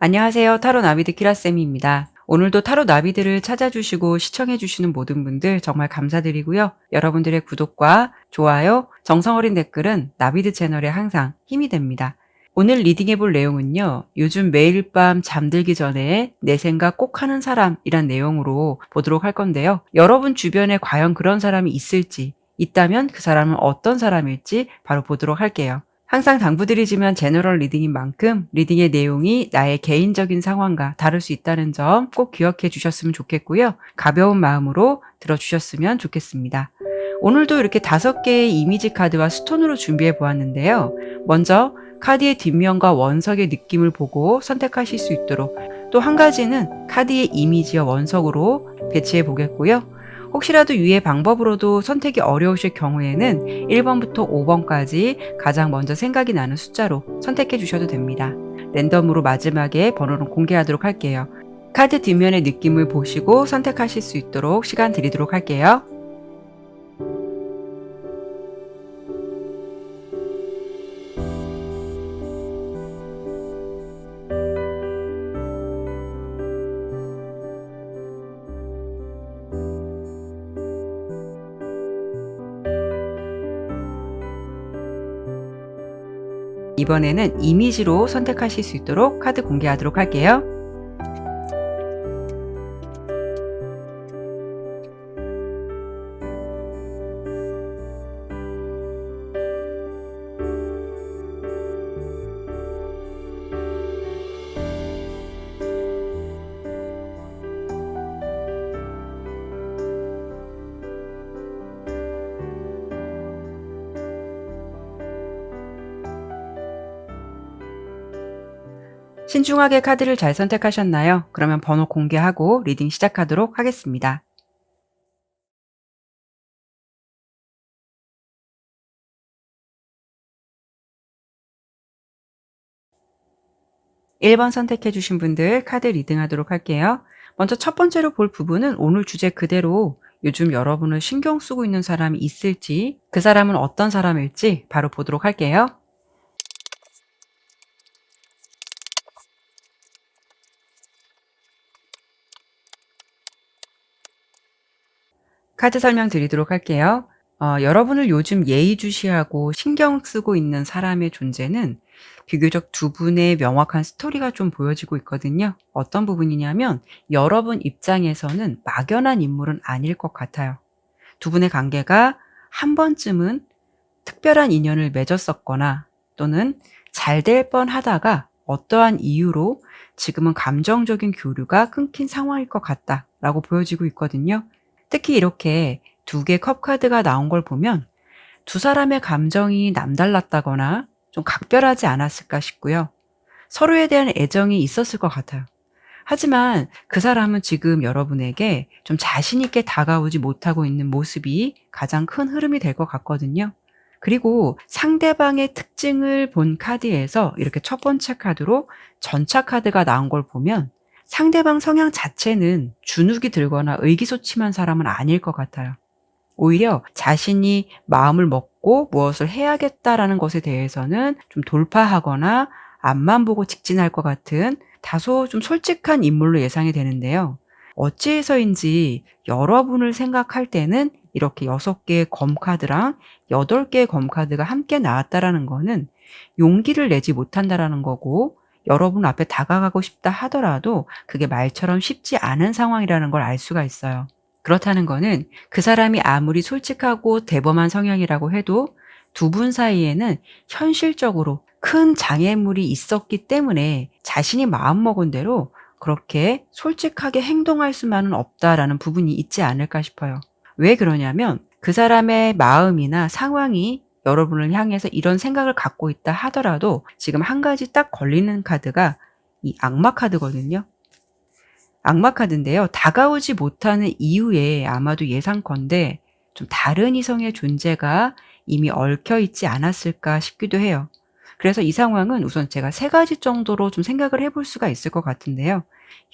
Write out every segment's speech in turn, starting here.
안녕하세요. 타로 나비드 키라쌤입니다. 오늘도 타로 나비들을 찾아주시고 시청해주시는 모든 분들 정말 감사드리고요. 여러분들의 구독과 좋아요, 정성어린 댓글은 나비드 채널에 항상 힘이 됩니다. 오늘 리딩해볼 내용은요. 요즘 매일 밤 잠들기 전에 내 생각 꼭 하는 사람이란 내용으로 보도록 할 건데요. 여러분 주변에 과연 그런 사람이 있을지, 있다면 그 사람은 어떤 사람일지 바로 보도록 할게요. 항상 당부드리지만 제너럴 리딩인 만큼 리딩의 내용이 나의 개인적인 상황과 다를 수 있다는 점 꼭 기억해 주셨으면 좋겠고요. 가벼운 마음으로 들어주셨으면 좋겠습니다. 오늘도 이렇게 5개의 이미지 카드와 스톤으로 준비해 보았는데요. 먼저 카드의 뒷면과 원석의 느낌을 보고 선택하실 수 있도록, 또 한 가지는 카드의 이미지와 원석으로 배치해 보겠고요. 혹시라도 유의 방법으로도 선택이 어려우실 경우에는 1번부터 5번까지 가장 먼저 생각이 나는 숫자로 선택해 주셔도 됩니다. 랜덤으로 마지막에 번호를 공개하도록 할게요. 카드 뒷면의 느낌을 보시고 선택하실 수 있도록 시간 드리도록 할게요. 이번에는 이미지로 선택하실 수 있도록 카드 공개하도록 할게요. 신중하게 카드를 잘 선택하셨나요? 그러면 번호 공개하고 리딩 시작하도록 하겠습니다. 1번 선택해 주신 분들 카드 리딩하도록 할게요. 먼저 첫 번째로 볼 부분은 오늘 주제 그대로 요즘 여러분을 신경 쓰고 있는 사람이 있을지, 그 사람은 어떤 사람일지 바로 보도록 할게요. 카드 설명 드리도록 할게요. 여러분을 요즘 예의주시하고 신경 쓰고 있는 사람의 존재는 비교적 두 분의 명확한 스토리가 좀 보여지고 있거든요. 어떤 부분이냐면 여러분 입장에서는 막연한 인물은 아닐 것 같아요. 두 분의 관계가 한 번쯤은 특별한 인연을 맺었었거나 또는 잘 될 뻔하다가 어떠한 이유로 지금은 감정적인 교류가 끊긴 상황일 것 같다라고 보여지고 있거든요. 특히 이렇게 2개 컵 카드가 나온 걸 보면 두 사람의 감정이 남달랐다거나 좀 각별하지 않았을까 싶고요. 서로에 대한 애정이 있었을 것 같아요. 하지만 그 사람은 지금 여러분에게 좀 자신 있게 다가오지 못하고 있는 모습이 가장 큰 흐름이 될 것 같거든요. 그리고 상대방의 특징을 본 카드에서 이렇게 첫 번째 카드로 전차 카드가 나온 걸 보면 상대방 성향 자체는 주눅이 들거나 의기소침한 사람은 아닐 것 같아요. 오히려 자신이 마음을 먹고 무엇을 해야겠다라는 것에 대해서는 좀 돌파하거나 앞만 보고 직진할 것 같은 다소 좀 솔직한 인물로 예상이 되는데요. 어찌해서인지 여러분을 생각할 때는 이렇게 6개의 검카드랑 8개의 검카드가 함께 나왔다라는 거는 용기를 내지 못한다라는 거고, 여러분 앞에 다가가고 싶다 하더라도 그게 말처럼 쉽지 않은 상황이라는 걸 알 수가 있어요. 그렇다는 거는 그 사람이 아무리 솔직하고 대범한 성향이라고 해도 두 분 사이에는 현실적으로 큰 장애물이 있었기 때문에 자신이 마음먹은 대로 그렇게 솔직하게 행동할 수만은 없다라는 부분이 있지 않을까 싶어요. 왜 그러냐면 그 사람의 마음이나 상황이 여러분을 향해서 이런 생각을 갖고 있다 하더라도 지금 한 가지 딱 걸리는 카드가 이 악마 카드거든요. 악마 카드인데요. 다가오지 못하는 이유에 아마도 예상컨대 좀 다른 이성의 존재가 이미 얽혀 있지 않았을까 싶기도 해요. 그래서 이 상황은 우선 제가 3가지 정도로 좀 생각을 해볼 수가 있을 것 같은데요.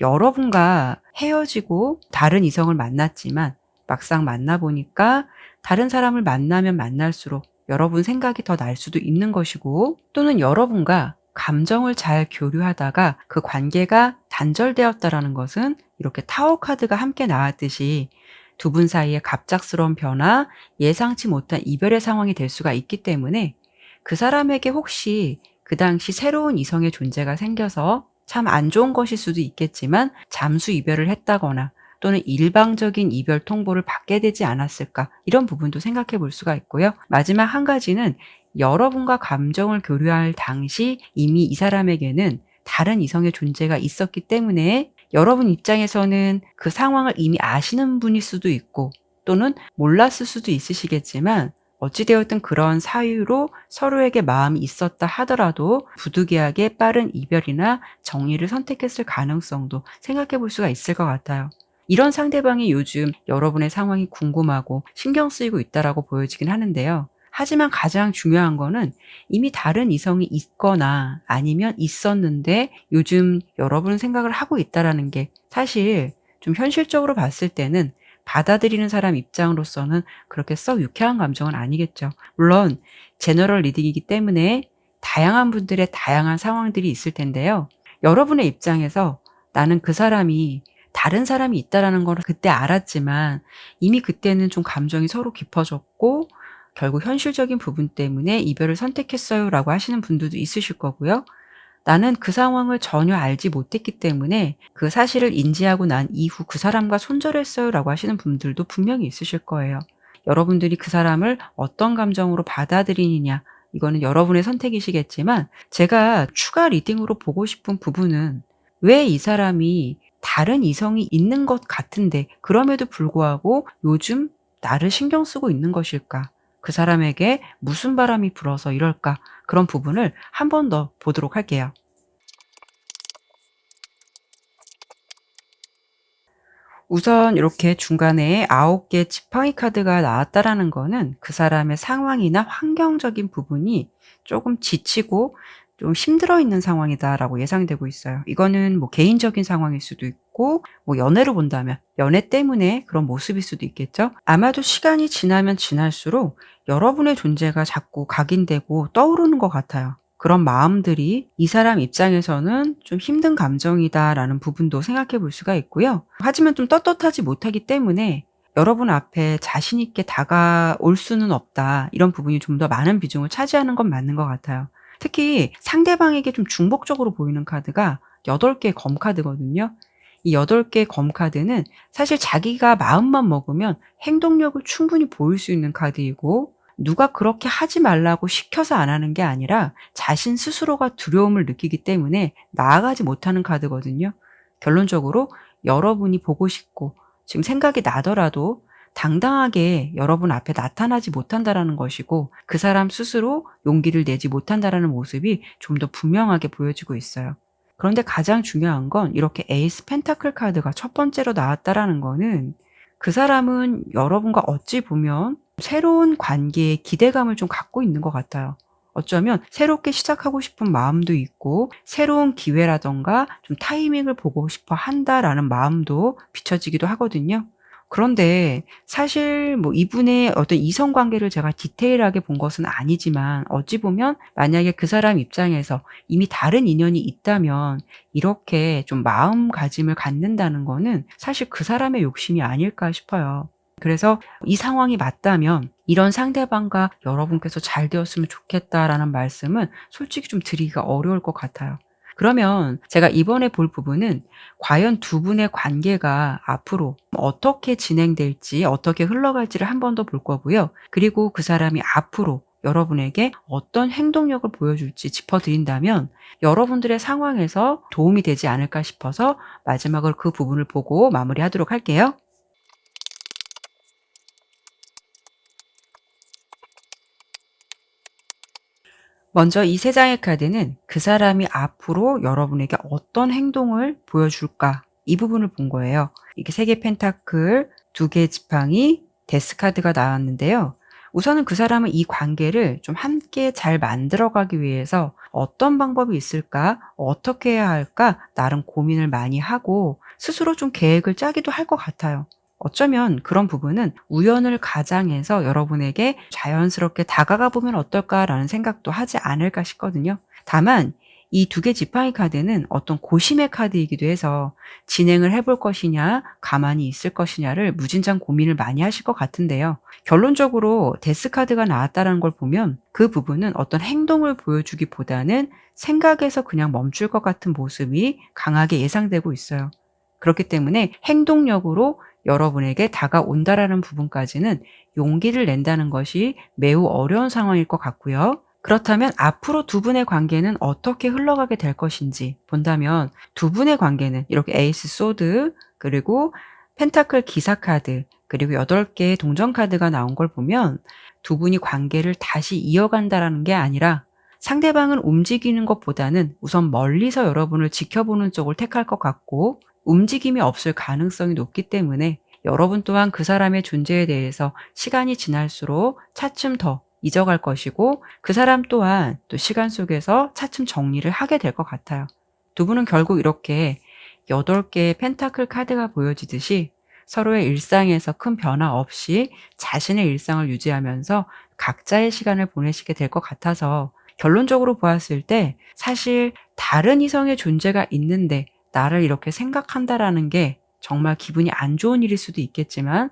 여러분과 헤어지고 다른 이성을 만났지만 막상 만나보니까 다른 사람을 만나면 만날수록 여러분 생각이 더 날 수도 있는 것이고, 또는 여러분과 감정을 잘 교류하다가 그 관계가 단절되었다라는 것은 이렇게 타워 카드가 함께 나왔듯이 두 분 사이에 갑작스러운 변화, 예상치 못한 이별의 상황이 될 수가 있기 때문에 그 사람에게 혹시 그 당시 새로운 이성의 존재가 생겨서 참 안 좋은 것일 수도 있겠지만 잠수 이별을 했다거나 또는 일방적인 이별 통보를 받게 되지 않았을까, 이런 부분도 생각해 볼 수가 있고요. 마지막 한 가지는 여러분과 감정을 교류할 당시 이미 이 사람에게는 다른 이성의 존재가 있었기 때문에 여러분 입장에서는 그 상황을 이미 아시는 분일 수도 있고 또는 몰랐을 수도 있으시겠지만 어찌 되었든 그런 사유로 서로에게 마음이 있었다 하더라도 부득이하게 빠른 이별이나 정리를 선택했을 가능성도 생각해 볼 수가 있을 것 같아요. 이런 상대방이 요즘 여러분의 상황이 궁금하고 신경 쓰이고 있다라고 보여지긴 하는데요. 하지만 가장 중요한 거는 이미 다른 이성이 있거나 아니면 있었는데 요즘 여러분 생각을 하고 있다라는 게 사실 좀 현실적으로 봤을 때는 받아들이는 사람 입장으로서는 그렇게 썩 유쾌한 감정은 아니겠죠. 물론 제너럴 리딩이기 때문에 다양한 분들의 다양한 상황들이 있을 텐데요. 여러분의 입장에서 나는 그 사람이 다른 사람이 있다라는 걸 그때 알았지만 이미 그때는 좀 감정이 서로 깊어졌고 결국 현실적인 부분 때문에 이별을 선택했어요라고 하시는 분들도 있으실 거고요. 나는 그 상황을 전혀 알지 못했기 때문에 그 사실을 인지하고 난 이후 그 사람과 손절했어요라고 하시는 분들도 분명히 있으실 거예요. 여러분들이 그 사람을 어떤 감정으로 받아들이느냐, 이거는 여러분의 선택이시겠지만 제가 추가 리딩으로 보고 싶은 부분은 왜 이 사람이 다른 이성이 있는 것 같은데 그럼에도 불구하고 요즘 나를 신경 쓰고 있는 것일까? 그 사람에게 무슨 바람이 불어서 이럴까? 그런 부분을 한 번 더 보도록 할게요. 우선 이렇게 중간에 9개 지팡이 카드가 나왔다라는 거는 그 사람의 상황이나 환경적인 부분이 조금 지치고 좀 힘들어 있는 상황이다라고 예상되고 있어요. 이거는 뭐 개인적인 상황일 수도 있고 뭐 연애로 본다면 연애 때문에 그런 모습일 수도 있겠죠. 아마도 시간이 지나면 지날수록 여러분의 존재가 자꾸 각인되고 떠오르는 것 같아요. 그런 마음들이 이 사람 입장에서는 좀 힘든 감정이다라는 부분도 생각해 볼 수가 있고요. 하지만 좀 떳떳하지 못하기 때문에 여러분 앞에 자신 있게 다가올 수는 없다, 이런 부분이 좀 더 많은 비중을 차지하는 건 맞는 것 같아요. 특히 상대방에게 좀 중복적으로 보이는 카드가 8개의 검 카드거든요. 이 8개의 검 카드는 사실 자기가 마음만 먹으면 행동력을 충분히 보일 수 있는 카드이고 누가 그렇게 하지 말라고 시켜서 안 하는 게 아니라 자신 스스로가 두려움을 느끼기 때문에 나아가지 못하는 카드거든요. 결론적으로 여러분이 보고 싶고 지금 생각이 나더라도 당당하게 여러분 앞에 나타나지 못한다라는 것이고 그 사람 스스로 용기를 내지 못한다라는 모습이 좀 더 분명하게 보여지고 있어요. 그런데 가장 중요한 건 이렇게 에이스 펜타클 카드가 첫 번째로 나왔다라는 거는 그 사람은 여러분과 어찌 보면 새로운 관계에 기대감을 좀 갖고 있는 것 같아요. 어쩌면 새롭게 시작하고 싶은 마음도 있고 새로운 기회라던가 좀 타이밍을 보고 싶어 한다라는 마음도 비춰지기도 하거든요. 그런데 사실 뭐 이분의 어떤 이성 관계를 제가 디테일하게 본 것은 아니지만 어찌 보면 만약에 그 사람 입장에서 이미 다른 인연이 있다면 이렇게 좀 마음가짐을 갖는다는 거는 사실 그 사람의 욕심이 아닐까 싶어요. 그래서 이 상황이 맞다면 이런 상대방과 여러분께서 잘 되었으면 좋겠다라는 말씀은 솔직히 좀 드리기가 어려울 것 같아요. 그러면 제가 이번에 볼 부분은 과연 두 분의 관계가 앞으로 어떻게 진행될지, 어떻게 흘러갈지를 한 번 더 볼 거고요. 그리고 그 사람이 앞으로 여러분에게 어떤 행동력을 보여줄지 짚어드린다면 여러분들의 상황에서 도움이 되지 않을까 싶어서 마지막으로 그 부분을 보고 마무리하도록 할게요. 먼저 이 세 장의 카드는 그 사람이 앞으로 여러분에게 어떤 행동을 보여줄까, 이 부분을 본 거예요. 이렇게 3개 펜타클, 2개 지팡이, 데스 카드가 나왔는데요. 우선은 그 사람은 이 관계를 좀 함께 잘 만들어가기 위해서 어떤 방법이 있을까, 어떻게 해야 할까 나름 고민을 많이 하고 스스로 좀 계획을 짜기도 할 것 같아요. 어쩌면 그런 부분은 우연을 가장해서 여러분에게 자연스럽게 다가가 보면 어떨까라는 생각도 하지 않을까 싶거든요. 다만 이 두 개 지팡이 카드는 어떤 고심의 카드이기도 해서 진행을 해볼 것이냐, 가만히 있을 것이냐를 무진장 고민을 많이 하실 것 같은데요. 결론적으로 데스 카드가 나왔다는 걸 보면 그 부분은 어떤 행동을 보여주기보다는 생각에서 그냥 멈출 것 같은 모습이 강하게 예상되고 있어요. 그렇기 때문에 행동력으로 여러분에게 다가온다라는 부분까지는 용기를 낸다는 것이 매우 어려운 상황일 것 같고요. 그렇다면 앞으로 두 분의 관계는 어떻게 흘러가게 될 것인지 본다면 두 분의 관계는 이렇게 에이스 소드 그리고 펜타클 기사 카드 그리고 8개의 동전 카드가 나온 걸 보면 두 분이 관계를 다시 이어간다라는 게 아니라 상대방은 움직이는 것보다는 우선 멀리서 여러분을 지켜보는 쪽을 택할 것 같고 움직임이 없을 가능성이 높기 때문에 여러분 또한 그 사람의 존재에 대해서 시간이 지날수록 차츰 더 잊어갈 것이고 그 사람 또한 또 시간 속에서 차츰 정리를 하게 될 것 같아요. 두 분은 결국 이렇게 8개의 펜타클 카드가 보여지듯이 서로의 일상에서 큰 변화 없이 자신의 일상을 유지하면서 각자의 시간을 보내시게 될 것 같아서 결론적으로 보았을 때 사실 다른 이성의 존재가 있는데 나를 이렇게 생각한다라는 게 정말 기분이 안 좋은 일일 수도 있겠지만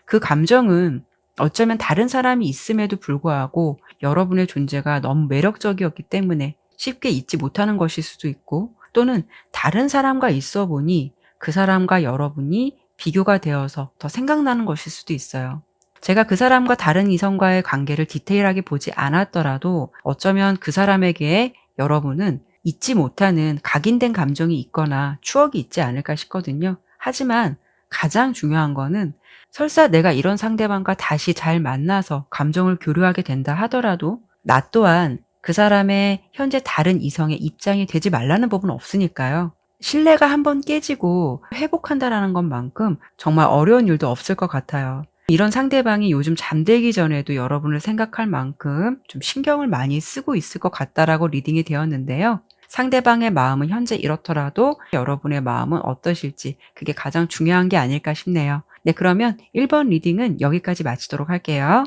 그 감정은 어쩌면 다른 사람이 있음에도 불구하고 여러분의 존재가 너무 매력적이었기 때문에 쉽게 잊지 못하는 것일 수도 있고 또는 다른 사람과 있어 보니 그 사람과 여러분이 비교가 되어서 더 생각나는 것일 수도 있어요. 제가 그 사람과 다른 이성과의 관계를 디테일하게 보지 않았더라도 어쩌면 그 사람에게 여러분은 잊지 못하는 각인된 감정이 있거나 추억이 있지 않을까 싶거든요. 하지만 가장 중요한 거는 설사 내가 이런 상대방과 다시 잘 만나서 감정을 교류하게 된다 하더라도 나 또한 그 사람의 현재 다른 이성의 입장이 되지 말라는 법은 없으니까요. 신뢰가 한번 깨지고 회복한다라는 것만큼 정말 어려운 일도 없을 것 같아요. 이런 상대방이 요즘 잠들기 전에도 여러분을 생각할 만큼 좀 신경을 많이 쓰고 있을 것 같다라고 리딩이 되었는데요. 상대방의 마음은 현재 이렇더라도 여러분의 마음은 어떠실지 그게 가장 중요한 게 아닐까 싶네요. 네, 그러면 1번 리딩은 여기까지 마치도록 할게요.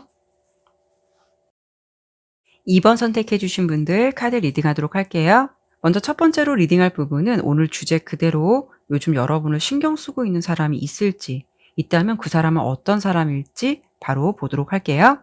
2번 선택해 주신 분들 카드 리딩하도록 할게요. 먼저 첫 번째로 리딩할 부분은 오늘 주제 그대로 요즘 여러분을 신경 쓰고 있는 사람이 있을지, 있다면 그 사람은 어떤 사람일지 바로 보도록 할게요.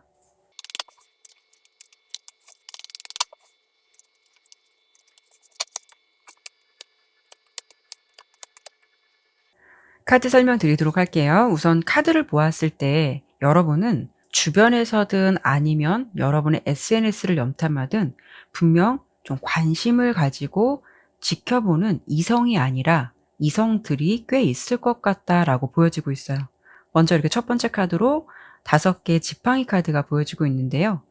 카드 설명드리도록 할게요. 우선 카드를 보았을 때 여러분은 주변에서든 아니면 여러분의 SNS를 염탐하든 분명 좀 관심을 가지고 지켜보는 이성이 아니라 이성들이 꽤 있을 것 같다라고 보여지고 있어요. 먼저 이렇게 첫 번째 카드로 5개의 지팡이 카드가 보여지고 있는데요.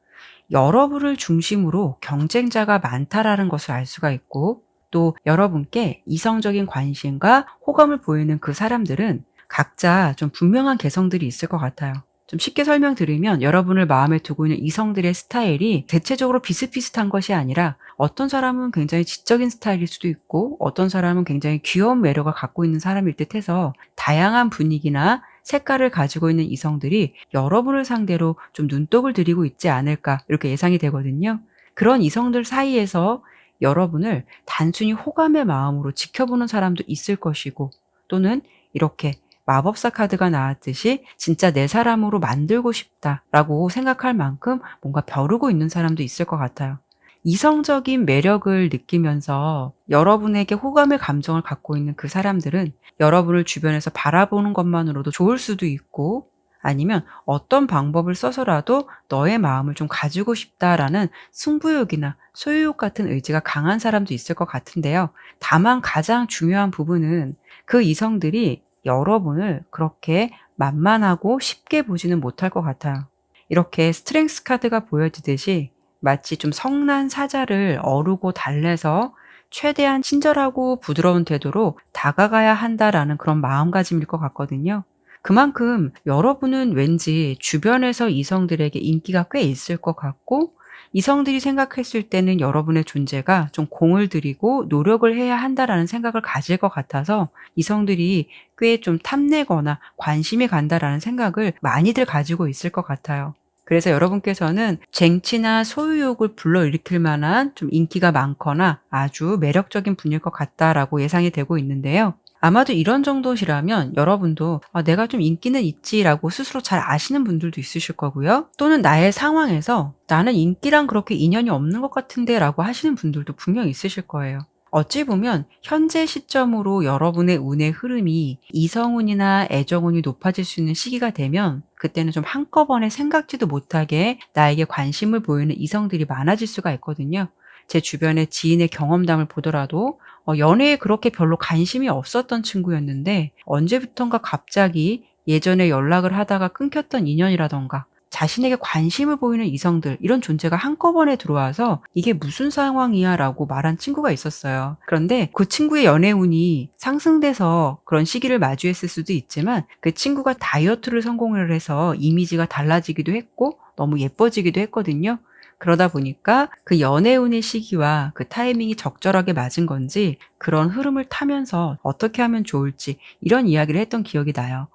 여러분을 중심으로 경쟁자가 많다라는 것을 알 수가 있고 또 여러분께 이성적인 관심과 호감을 보이는 그 사람들은 각자 좀 분명한 개성들이 있을 것 같아요. 좀 쉽게 설명드리면 여러분을 마음에 두고 있는 이성들의 스타일이 대체적으로 비슷비슷한 것이 아니라 어떤 사람은 굉장히 지적인 스타일일 수도 있고 어떤 사람은 굉장히 귀여운 매력을 갖고 있는 사람일 듯해서 다양한 분위기나 색깔을 가지고 있는 이성들이 여러분을 상대로 좀 눈독을 들이고 있지 않을까 이렇게 예상이 되거든요. 그런 이성들 사이에서 여러분을 단순히 호감의 마음으로 지켜보는 사람도 있을 것이고 또는 이렇게 마법사 카드가 나왔듯이 진짜 내 사람으로 만들고 싶다라고 생각할 만큼 뭔가 벼르고 있는 사람도 있을 것 같아요. 이성적인 매력을 느끼면서 여러분에게 호감의 감정을 갖고 있는 그 사람들은 여러분을 주변에서 바라보는 것만으로도 좋을 수도 있고 아니면 어떤 방법을 써서라도 너의 마음을 좀 가지고 싶다라는 승부욕이나 소유욕 같은 의지가 강한 사람도 있을 것 같은데요. 다만 가장 중요한 부분은 그 이성들이 여러분을 그렇게 만만하고 쉽게 보지는 못할 것 같아요. 이렇게 스트렝스 카드가 보여지듯이 마치 좀 성난 사자를 어루고 달래서 최대한 친절하고 부드러운 태도로 다가가야 한다라는 그런 마음가짐일 것 같거든요. 그만큼 여러분은 왠지 주변에서 이성들에게 인기가 꽤 있을 것 같고 이성들이 생각했을 때는 여러분의 존재가 좀 공을 들이고 노력을 해야 한다라는 생각을 가질 것 같아서 이성들이 꽤 좀 탐내거나 관심이 간다라는 생각을 많이들 가지고 있을 것 같아요. 그래서 여러분께서는 쟁취나 소유욕을 불러일으킬 만한 좀 인기가 많거나 아주 매력적인 분일 것 같다라고 예상이 되고 있는데요. 아마도 이런 정도시라면 여러분도 '아 내가 좀 인기는 있지.'라고 스스로 잘 아시는 분들도 있으실 거고요. 또는 나의 상황에서 '나는 인기랑 그렇게 인연이 없는 것 같은데.'라고 하시는 분들도 분명히 있으실 거예요. 어찌 보면 현재 시점으로 여러분의 운의 흐름이 이성운이나 애정운이 높아질 수 있는 시기가 되면 그때는 좀 한꺼번에 생각지도 못하게 나에게 관심을 보이는 이성들이 많아질 수가 있거든요. 제 주변의 지인의 경험담을 보더라도 연애에 그렇게 별로 관심이 없었던 친구였는데 언제부턴가 갑자기 예전에 연락을 하다가 끊겼던 인연이라든가 자신에게 관심을 보이는 이성들 이런 존재가 한꺼번에 들어와서 "이게 무슨 상황이야?"라고 말한 친구가 있었어요. 그런데 그 친구의 연애운이 상승돼서 그런 시기를 마주했을 수도 있지만 그 친구가 다이어트를 성공을 해서 이미지가 달라지기도 했고 너무 예뻐지기도 했거든요. 그러다 보니까 그 연애운의 시기와 그 타이밍이 적절하게 맞은 건지 그런 흐름을 타면서 어떻게 하면 좋을지 이런 이야기를 했던 기억이 나요.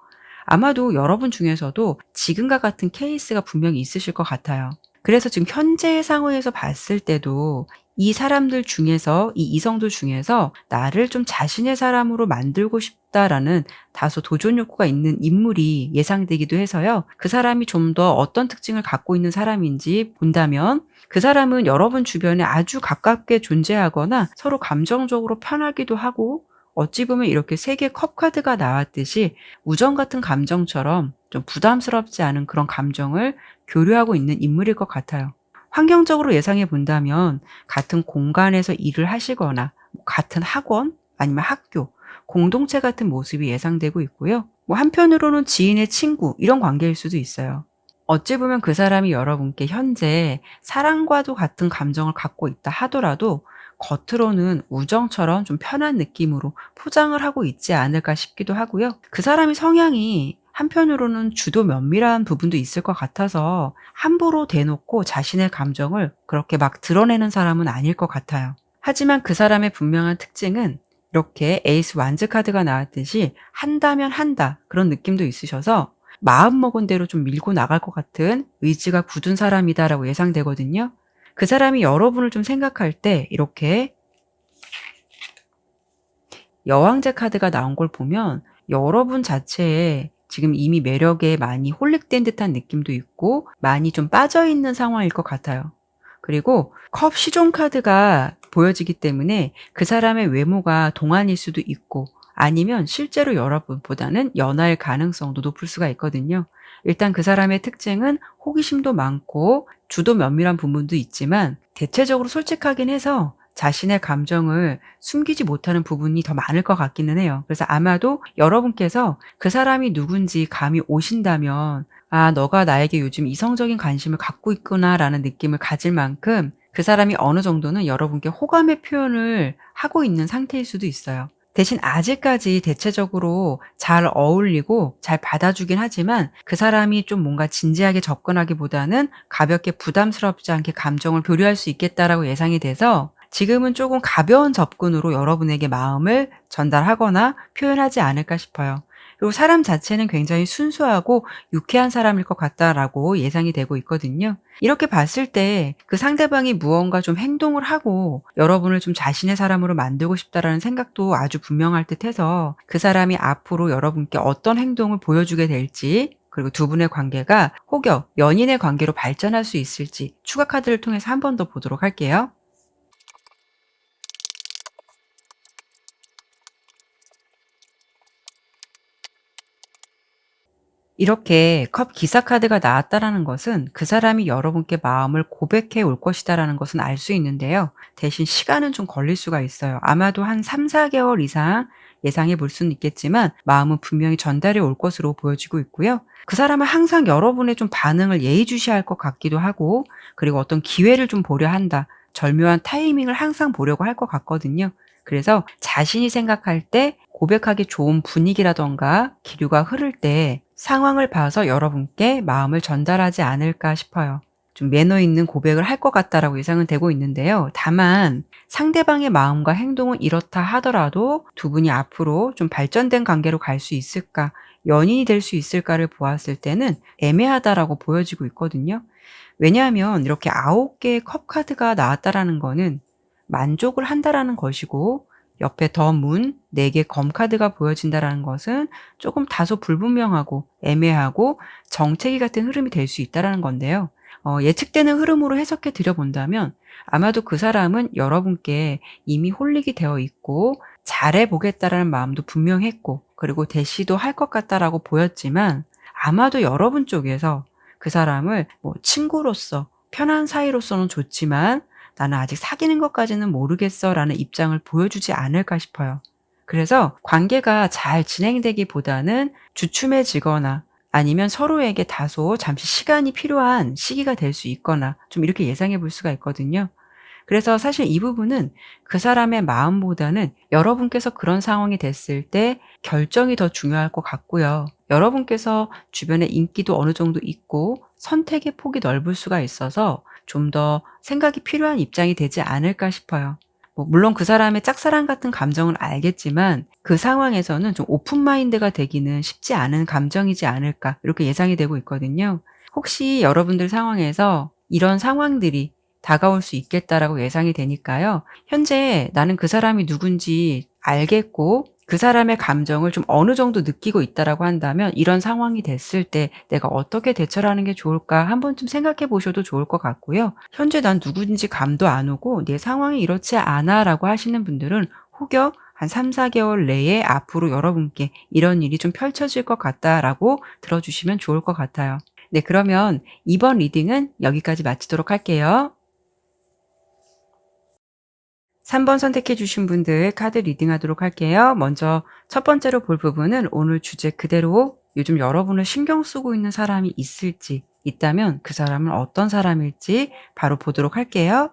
아마도 여러분 중에서도 지금과 같은 케이스가 분명히 있으실 것 같아요. 그래서 지금 현재의 상황에서 봤을 때도 이 사람들 중에서 이 이성들 중에서 '나를 좀 자신의 사람으로 만들고 싶다.'라는 다소 도전 욕구가 있는 인물이 예상되기도 해서요. 그 사람이 좀 더 어떤 특징을 갖고 있는 사람인지 본다면 그 사람은 여러분 주변에 아주 가깝게 존재하거나 서로 감정적으로 편하기도 하고 어찌 보면 이렇게 세 개의 컵 카드가 나왔듯이 우정 같은 감정처럼 좀 부담스럽지 않은 그런 감정을 교류하고 있는 인물일 것 같아요. 환경적으로 예상해 본다면 같은 공간에서 일을 하시거나 같은 학원 아니면 학교, 공동체 같은 모습이 예상되고 있고요. 한편으로는 지인의 친구 이런 관계일 수도 있어요. 어찌 보면 그 사람이 여러분께 현재 사랑과도 같은 감정을 갖고 있다 하더라도 겉으로는 우정처럼 좀 편한 느낌으로 포장을 하고 있지 않을까 싶기도 하고요. 그 사람의 성향이 한편으로는 주도 면밀한 부분도 있을 것 같아서 함부로 대놓고 자신의 감정을 그렇게 막 드러내는 사람은 아닐 것 같아요. 하지만 그 사람의 분명한 특징은 이렇게 에이스 완즈 카드가 나왔듯이 한다면 한다 그런 느낌도 있으셔서 마음먹은 대로 좀 밀고 나갈 것 같은 의지가 굳은 사람이다라고 예상되거든요. 그 사람이 여러분을 좀 생각할 때 이렇게 여왕제 카드가 나온 걸 보면 여러분 자체에 지금 이미 매력에 많이 홀릭된 듯한 느낌도 있고 많이 좀 빠져있는 상황일 것 같아요. 그리고 컵 시종 카드가 보여지기 때문에 그 사람의 외모가 동안일 수도 있고 아니면 실제로 여러분보다는 연하일 가능성도 높을 수가 있거든요. 일단 그 사람의 특징은 호기심도 많고 주도 면밀한 부분도 있지만 대체적으로 솔직하긴 해서 자신의 감정을 숨기지 못하는 부분이 더 많을 것 같기는 해요. 그래서 아마도 여러분께서 그 사람이 누군지 감이 오신다면 '아 너가 나에게 요즘 이성적인 관심을 갖고 있구나.'라는 느낌을 가질 만큼 그 사람이 어느 정도는 여러분께 호감의 표현을 하고 있는 상태일 수도 있어요. 대신 아직까지 대체적으로 잘 어울리고 잘 받아주긴 하지만 그 사람이 좀 뭔가 진지하게 접근하기보다는 가볍게 부담스럽지 않게 감정을 교류할 수 있겠다라고 예상이 돼서 지금은 조금 가벼운 접근으로 여러분에게 마음을 전달하거나 표현하지 않을까 싶어요. 그리고 사람 자체는 굉장히 순수하고 유쾌한 사람일 것 같다라고 예상이 되고 있거든요. 이렇게 봤을 때 그 상대방이 무언가 좀 행동을 하고 여러분을 좀 자신의 사람으로 만들고 싶다라는 생각도 아주 분명할 듯해서 그 사람이 앞으로 여러분께 어떤 행동을 보여주게 될지 그리고 두 분의 관계가 혹여 연인의 관계로 발전할 수 있을지 추가 카드를 통해서 한 번 더 보도록 할게요. 이렇게 컵 기사 카드가 나왔다라는 것은 그 사람이 여러분께 마음을 고백해 올 것이다라는 것은 알 수 있는데요. 대신 시간은 좀 걸릴 수가 있어요. 아마도 한 3-4개월 이상 예상해 볼 수는 있겠지만 마음은 분명히 전달해 올 것으로 보여지고 있고요. 그 사람은 항상 여러분의 좀 반응을 예의주시할 것 같기도 하고 그리고 어떤 기회를 좀 보려 한다. 절묘한 타이밍을 항상 보려고 할 것 같거든요. 그래서 자신이 생각할 때 고백하기 좋은 분위기라든가 기류가 흐를 때 상황을 봐서 여러분께 마음을 전달하지 않을까 싶어요. 좀 매너 있는 고백을 할 것 같다라고 예상은 되고 있는데요. 다만 상대방의 마음과 행동은 이렇다 하더라도 두 분이 앞으로 좀 발전된 관계로 갈 수 있을까, 연인이 될 수 있을까를 보았을 때는 애매하다라고 보여지고 있거든요. 왜냐하면 이렇게 9개의 컵 카드가 나왔다라는 거는 만족을 한다라는 것이고, 옆에 더 문 4개 검 카드가 보여진다라는 것은 조금 다소 불분명하고 애매하고 정체기 같은 흐름이 될 수 있다라는 건데요. 예측되는 흐름으로 해석해 드려 본다면 아마도 그 사람은 여러분께 이미 홀릭이 되어 있고 잘해 보겠다라는 마음도 분명했고, 그리고 대시도 할 것 같다라고 보였지만, 아마도 여러분 쪽에서 그 사람을 뭐 친구로서 편한 사이로서는 좋지만 나는 아직 사귀는 것까지는 모르겠어라는 입장을 보여주지 않을까 싶어요. 그래서 관계가 잘 진행되기보다는 주춤해지거나 아니면 서로에게 다소 잠시 시간이 필요한 시기가 될 수 있거나 좀 이렇게 예상해 볼 수가 있거든요. 그래서 사실 이 부분은 그 사람의 마음보다는 여러분께서 그런 상황이 됐을 때 결정이 더 중요할 것 같고요. 여러분께서 주변에 인기도 어느 정도 있고 선택의 폭이 넓을 수가 있어서 좀 더 생각이 필요한 입장이 되지 않을까 싶어요. 물론 그 사람의 짝사랑 같은 감정을 알겠지만 그 상황에서는 좀 오픈 마인드가 되기는 쉽지 않은 감정이지 않을까, 이렇게 예상이 되고 있거든요. 혹시 여러분들 상황에서 이런 상황들이 다가올 수 있겠다라고 예상이 되니까요. 현재 나는 그 사람이 누군지 알겠고 그 사람의 감정을 좀 어느 정도 느끼고 있다라고 한다면, 이런 상황이 됐을 때 내가 어떻게 대처를 하는 게 좋을까 한 번쯤 생각해 보셔도 좋을 것 같고요. 현재 난 누군지 감도 안 오고 내 상황이 이렇지 않아라고 하시는 분들은 혹여 한 3-4개월 내에 앞으로 여러분께 이런 일이 좀 펼쳐질 것 같다라고 들어주시면 좋을 것 같아요. 네, 그러면 이번 리딩은 여기까지 마치도록 할게요. 3번 선택해 주신 분들 카드 리딩하도록 할게요. 먼저 첫 번째로 볼 부분은 오늘 주제 그대로 요즘 여러분을 신경 쓰고 있는 사람이 있을지, 있다면 그 사람은 어떤 사람일지 바로 보도록 할게요.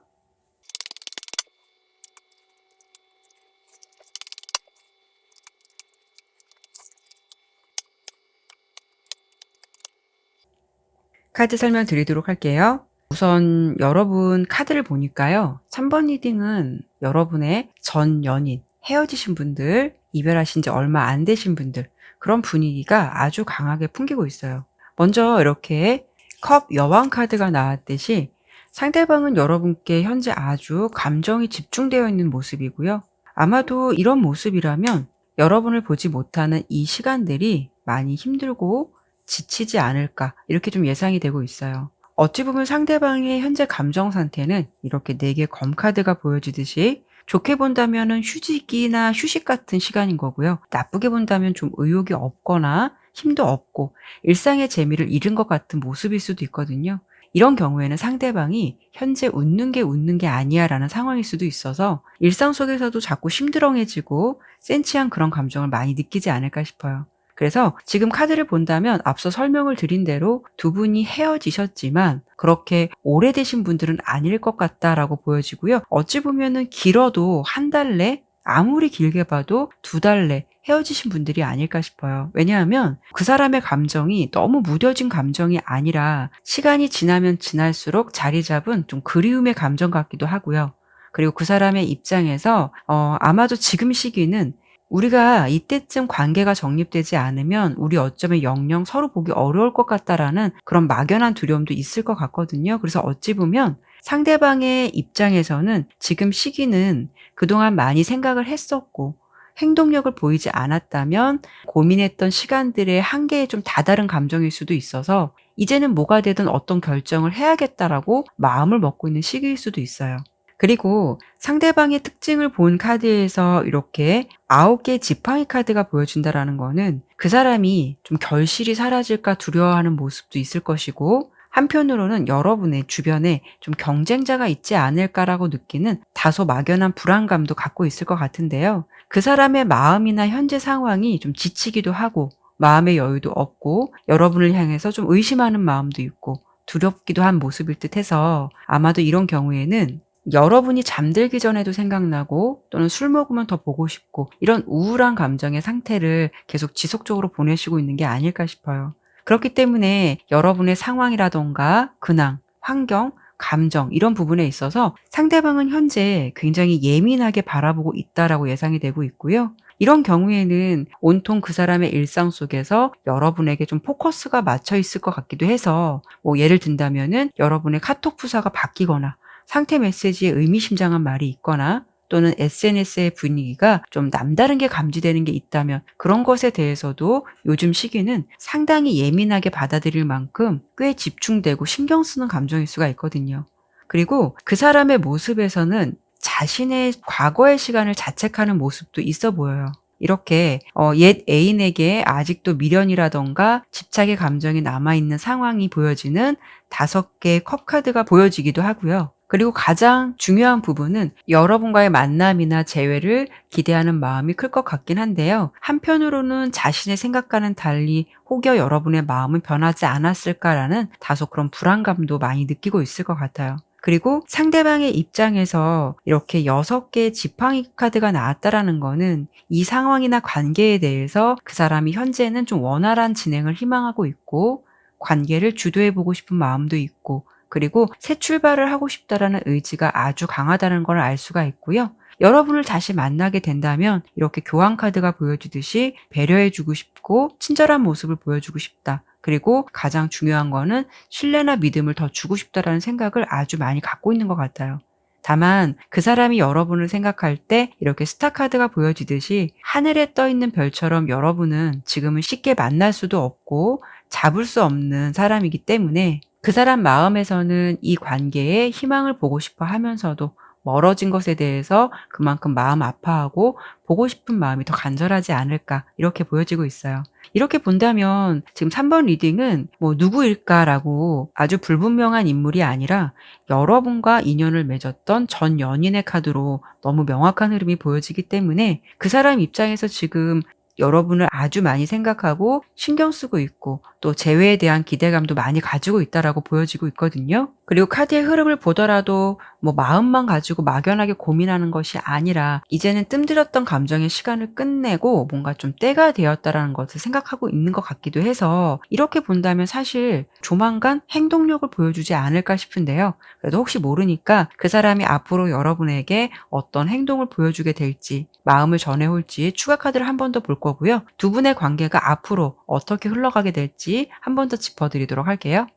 카드 설명드리도록 할게요. 우선 여러분 카드를 보니까요. 3번 리딩은 여러분의 전 연인, 헤어지신 분들, 이별하신 지 얼마 안 되신 분들, 그런 분위기가 아주 강하게 풍기고 있어요. 먼저 이렇게 컵 여왕 카드가 나왔듯이 상대방은 여러분께 현재 아주 감정이 집중되어 있는 모습이고요. 아마도 이런 모습이라면 여러분을 보지 못하는 이 시간들이 많이 힘들고 지치지 않을까, 이렇게 좀 예상이 되고 있어요. 어찌 보면 상대방의 현재 감정 상태는 이렇게 4개 검 카드가 보여지듯이 좋게 본다면은 휴직이나 휴식 같은 시간인 거고요. 나쁘게 본다면 좀 의욕이 없거나 힘도 없고 일상의 재미를 잃은 것 같은 모습일 수도 있거든요. 이런 경우에는 상대방이 현재 웃는 게 아니야라는 상황일 수도 있어서 일상 속에서도 자꾸 심드렁해지고 센치한 그런 감정을 많이 느끼지 않을까 싶어요. 그래서 지금 카드를 본다면 앞서 설명을 드린 대로 두 분이 헤어지셨지만 그렇게 오래되신 분들은 아닐 것 같다라고 보여지고요. 어찌 보면은 길어도 한 달 내, 아무리 길게 봐도 2달 내 헤어지신 분들이 아닐까 싶어요. 왜냐하면 그 사람의 감정이 너무 무뎌진 감정이 아니라 시간이 지나면 지날수록 자리 잡은 좀 그리움의 감정 같기도 하고요. 그리고 그 사람의 입장에서 아마도 지금 시기는 우리가 이때쯤 관계가 정립되지 않으면 우리 어쩌면 영영 서로 보기 어려울 것 같다라는 그런 막연한 두려움도 있을 것 같거든요. 그래서 어찌 보면 상대방의 입장에서는 지금 시기는 그동안 많이 생각을 했었고 행동력을 보이지 않았다면 고민했던 시간들의 한계에 좀 다다른 감정일 수도 있어서 이제는 뭐가 되든 어떤 결정을 해야겠다라고 마음을 먹고 있는 시기일 수도 있어요. 그리고 상대방의 특징을 본 카드에서 이렇게 9개의 지팡이 카드가 보여준다라는 거는 그 사람이 좀 결실이 사라질까 두려워하는 모습도 있을 것이고, 한편으로는 여러분의 주변에 좀 경쟁자가 있지 않을까라고 느끼는 다소 막연한 불안감도 갖고 있을 것 같은데요. 그 사람의 마음이나 현재 상황이 좀 지치기도 하고 마음의 여유도 없고 여러분을 향해서 좀 의심하는 마음도 있고 두렵기도 한 모습일 듯해서 아마도 이런 경우에는 여러분이 잠들기 전에도 생각나고 또는 술 먹으면 더 보고 싶고 이런 우울한 감정의 상태를 계속 지속적으로 보내시고 있는 게 아닐까 싶어요. 그렇기 때문에 여러분의 상황이라던가 근황, 환경, 감정 이런 부분에 있어서 상대방은 현재 굉장히 예민하게 바라보고 있다라고 예상이 되고 있고요. 이런 경우에는 온통 그 사람의 일상 속에서 여러분에게 좀 포커스가 맞춰 있을 것 같기도 해서 뭐 예를 든다면은 여러분의 카톡 프사가 바뀌거나 상태 메시지에 의미심장한 말이 있거나 또는 SNS의 분위기가 좀 남다른 게 감지되는 게 있다면 그런 것에 대해서도 요즘 시기는 상당히 예민하게 받아들일 만큼 꽤 집중되고 신경 쓰는 감정일 수가 있거든요. 그리고 그 사람의 모습에서는 자신의 과거의 시간을 자책하는 모습도 있어 보여요. 이렇게 옛 애인에게 아직도 미련이라든가 집착의 감정이 남아있는 상황이 보여지는 5개의 컵 카드가 보여지기도 하고요. 그리고 가장 중요한 부분은 여러분과의 만남이나 재회를 기대하는 마음이 클 것 같긴 한데요. 한편으로는 자신의 생각과는 달리 혹여 여러분의 마음은 변하지 않았을까라는 다소 그런 불안감도 많이 느끼고 있을 것 같아요. 그리고 상대방의 입장에서 이렇게 6개의 지팡이 카드가 나왔다라는 거는 이 상황이나 관계에 대해서 그 사람이 현재는 좀 원활한 진행을 희망하고 있고 관계를 주도해 보고 싶은 마음도 있고 그리고 새 출발을 하고 싶다라는 의지가 아주 강하다는 걸 알 수가 있고요. 여러분을 다시 만나게 된다면 이렇게 교환 카드가 보여주듯이 배려해 주고 싶고 친절한 모습을 보여주고 싶다. 그리고 가장 중요한 거는 신뢰나 믿음을 더 주고 싶다라는 생각을 아주 많이 갖고 있는 것 같아요. 다만 그 사람이 여러분을 생각할 때 이렇게 스타 카드가 보여지듯이 하늘에 떠 있는 별처럼 여러분은 지금은 쉽게 만날 수도 없고 잡을 수 없는 사람이기 때문에 그 사람 마음에서는 이 관계에 희망을 보고 싶어 하면서도 멀어진 것에 대해서 그만큼 마음 아파하고 보고 싶은 마음이 더 간절하지 않을까 이렇게 보여지고 있어요. 이렇게 본다면 지금 3번 리딩은 뭐 누구일까라고 아주 불분명한 인물이 아니라 여러분과 인연을 맺었던 전 연인의 카드로 너무 명확한 흐름이 보여지기 때문에 그 사람 입장에서 지금 여러분을 아주 많이 생각하고 신경 쓰고 있고 또 재회에 대한 기대감도 많이 가지고 있다라고 보여지고 있거든요. 그리고 카드의 흐름을 보더라도 뭐 마음만 가지고 막연하게 고민하는 것이 아니라 이제는 뜸들였던 감정의 시간을 끝내고 뭔가 좀 때가 되었다라는 것을 생각하고 있는 것 같기도 해서 이렇게 본다면 사실 조만간 행동력을 보여주지 않을까 싶은데요. 그래도 혹시 모르니까 그 사람이 앞으로 여러분에게 어떤 행동을 보여주게 될지 마음을 전해올지 추가 카드를 한 번 더 볼 거고요. 두 분의 관계가 앞으로 어떻게 흘러가게 될지 한 번 더 짚어드리도록 할게요.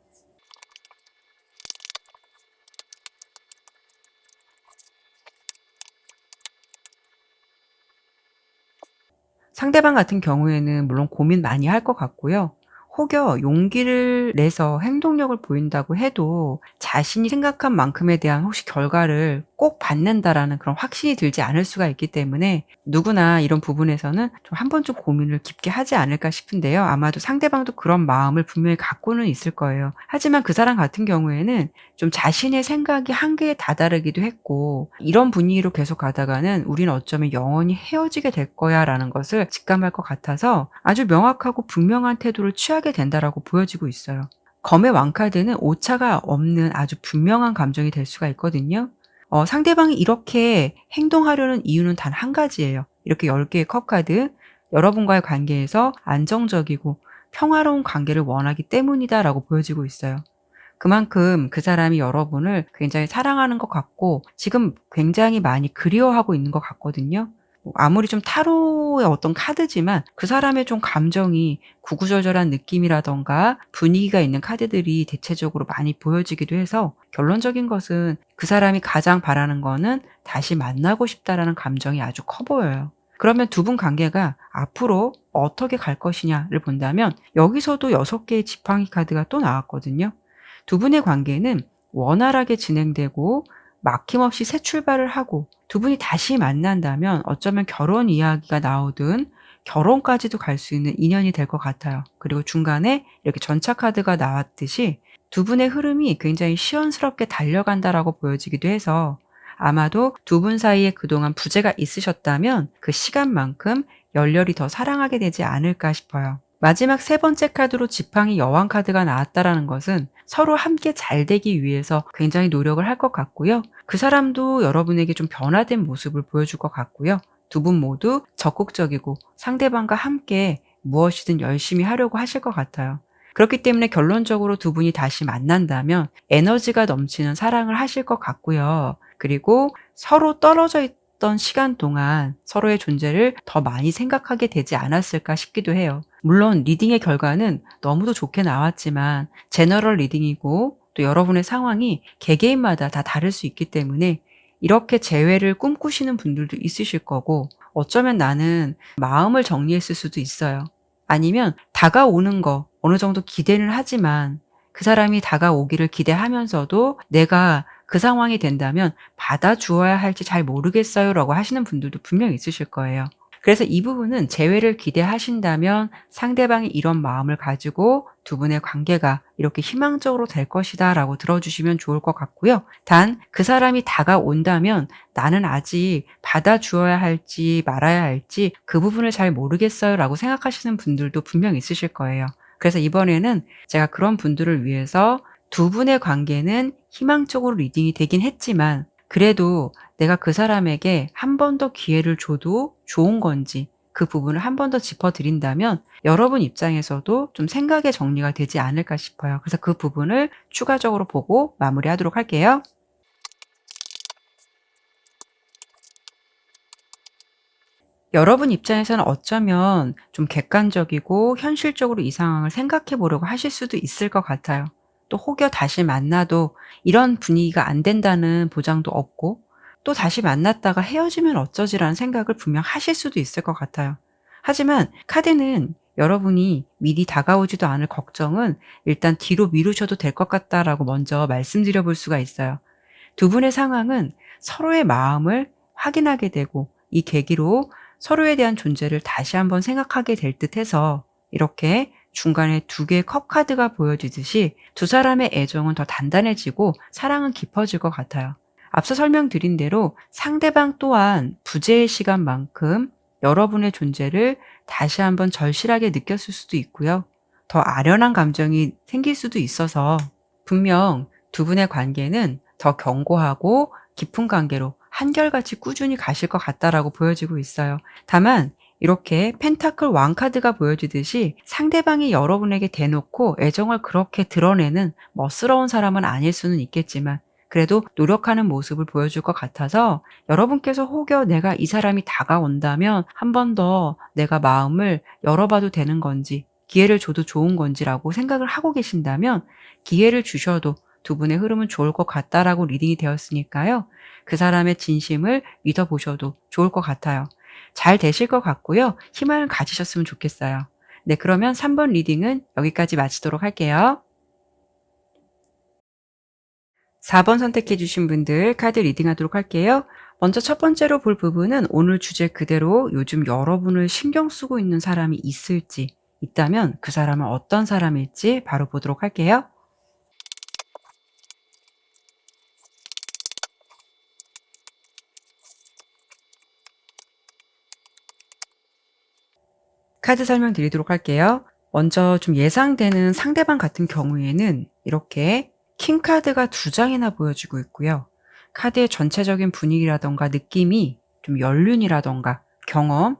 상대방 같은 경우에는 물론 고민 많이 할 것 같고요. 혹여 용기를 내서 행동력을 보인다고 해도 자신이 생각한 만큼에 대한 혹시 결과를 꼭 받는다라는 그런 확신이 들지 않을 수가 있기 때문에 누구나 이런 부분에서는 좀 한 번쯤 고민을 깊게 하지 않을까 싶은데요. 아마도 상대방도 그런 마음을 분명히 갖고는 있을 거예요. 하지만 그 사람 같은 경우에는 좀 자신의 생각이 한계에 다다르기도 했고 이런 분위기로 계속 가다가는 '우리는 어쩌면 영원히 헤어지게 될 거야.'라는 것을 직감할 것 같아서 아주 명확하고 분명한 태도를 취하게 된다라고 보여지고 있어요. 검의 왕카드는 오차가 없는 아주 분명한 감정이 될 수가 있거든요. 상대방이 이렇게 행동하려는 이유는 단 한 가지예요. 이렇게 10개의 컵카드, 여러분과의 관계에서 안정적이고 평화로운 관계를 원하기 때문이다라고 보여지고 있어요. 그만큼 그 사람이 여러분을 굉장히 사랑하는 것 같고 지금 굉장히 많이 그리워하고 있는 것 같거든요. 뭐 아무리 좀 타로의 어떤 카드지만 그 사람의 좀 감정이 구구절절한 느낌이라든가 분위기가 있는 카드들이 대체적으로 많이 보여지기도 해서 결론적인 것은 그 사람이 가장 바라는 거는 다시 만나고 싶다라는 감정이 아주 커 보여요. 그러면 두 분 관계가 앞으로 어떻게 갈 것이냐를 본다면 여기서도 6개의 지팡이 카드가 또 나왔거든요. 두 분의 관계는 원활하게 진행되고 막힘없이 새 출발을 하고 두 분이 다시 만난다면 어쩌면 결혼 이야기가 나오든 결혼까지도 갈 수 있는 인연이 될 것 같아요. 그리고 중간에 이렇게 전차 카드가 나왔듯이 두 분의 흐름이 굉장히 시원스럽게 달려간다라고 보여지기도 해서 아마도 두 분 사이에 그동안 부재가 있으셨다면 그 시간만큼 열렬히 더 사랑하게 되지 않을까 싶어요. 마지막 3번째 카드로 지팡이 여왕 카드가 나왔다라는 것은 서로 함께 잘 되기 위해서 굉장히 노력을 할 것 같고요. 그 사람도 여러분에게 좀 변화된 모습을 보여줄 것 같고요. 두 분 모두 적극적이고 상대방과 함께 무엇이든 열심히 하려고 하실 것 같아요. 그렇기 때문에 결론적으로 두 분이 다시 만난다면 에너지가 넘치는 사랑을 하실 것 같고요. 그리고 서로 떨어져 있던 시간 동안 서로의 존재를 더 많이 생각하게 되지 않았을까 싶기도 해요. 물론 리딩의 결과는 너무도 좋게 나왔지만 제너럴 리딩이고 또 여러분의 상황이 개개인마다 다 다를 수 있기 때문에 이렇게 재회를 꿈꾸시는 분들도 있으실 거고, 어쩌면 나는 마음을 정리했을 수도 있어요. 아니면 다가오는 거 어느 정도 기대는 하지만 그 사람이 다가오기를 기대하면서도 내가 그 상황이 된다면 받아주어야 할지 잘 모르겠어요라고 하시는 분들도 분명히 있으실 거예요. 그래서 이 부분은 재회를 기대하신다면 상대방이 이런 마음을 가지고 두 분의 관계가 이렇게 희망적으로 될 것이다라고 들어주시면 좋을 것 같고요. 단 그 사람이 다가온다면 나는 아직 받아주어야 할지 말아야 할지 그 부분을 잘 모르겠어요라고 생각하시는 분들도 분명 있으실 거예요. 그래서 이번에는 제가 그런 분들을 위해서 두 분의 관계는 희망적으로 리딩이 되긴 했지만 그래도 내가 그 사람에게 한 번 더 기회를 줘도 좋은 건지 그 부분을 한 번 더 짚어 드린다면 여러분 입장에서도 좀 생각의 정리가 되지 않을까 싶어요. 그래서 그 부분을 추가적으로 보고 마무리하도록 할게요. 여러분 입장에서는 어쩌면 좀 객관적이고 현실적으로 이 상황을 생각해 보려고 하실 수도 있을 것 같아요. 또 혹여 다시 만나도 이런 분위기가 안 된다는 보장도 없고 또 다시 만났다가 헤어지면 어쩌지라는 생각을 분명 하실 수도 있을 것 같아요. 하지만 카드는 여러분이 미리 다가오지도 않을 걱정은 일단 뒤로 미루셔도 될 것 같다라고 먼저 말씀드려 볼 수가 있어요. 두 분의 상황은 서로의 마음을 확인하게 되고 이 계기로 서로에 대한 존재를 다시 한번 생각하게 될 듯해서 이렇게 중간에 두 개의 컵 카드가 보여지듯이 두 사람의 애정은 더 단단해지고 사랑은 깊어질 것 같아요. 앞서 설명드린 대로 상대방 또한 부재의 시간만큼 여러분의 존재를 다시 한번 절실하게 느꼈을 수도 있고요. 더 아련한 감정이 생길 수도 있어서 분명 두 분의 관계는 더 견고하고 깊은 관계로 한결같이 꾸준히 가실 것 같다라고 보여지고 있어요. 다만 이렇게 펜타클 왕 카드가 보여지듯이 상대방이 여러분에게 대놓고 애정을 그렇게 드러내는 멋스러운 사람은 아닐 수는 있겠지만 그래도 노력하는 모습을 보여줄 것 같아서 여러분께서 혹여 내가 이 사람이 다가온다면 한 번 더 내가 마음을 열어봐도 되는 건지 기회를 줘도 좋은 건지라고 생각을 하고 계신다면 기회를 주셔도 두 분의 흐름은 좋을 것 같다라고 리딩이 되었으니까요. 그 사람의 진심을 믿어보셔도 좋을 것 같아요. 잘 되실 것 같고요. 희망을 가지셨으면 좋겠어요. 네, 그러면 3번 리딩은 여기까지 마치도록 할게요. 4번 선택해 주신 분들 카드 리딩하도록 할게요. 먼저 첫 번째로 볼 부분은 오늘 주제 그대로 요즘 여러분을 신경 쓰고 있는 사람이 있을지, 있다면 그 사람은 어떤 사람일지 바로 보도록 할게요. 카드 설명드리도록 할게요. 먼저 좀 예상되는 상대방 같은 경우에는 이렇게 킹 카드가 2장이나 보여지고 있고요. 카드의 전체적인 분위기라던가 느낌이 좀 연륜이라던가 경험,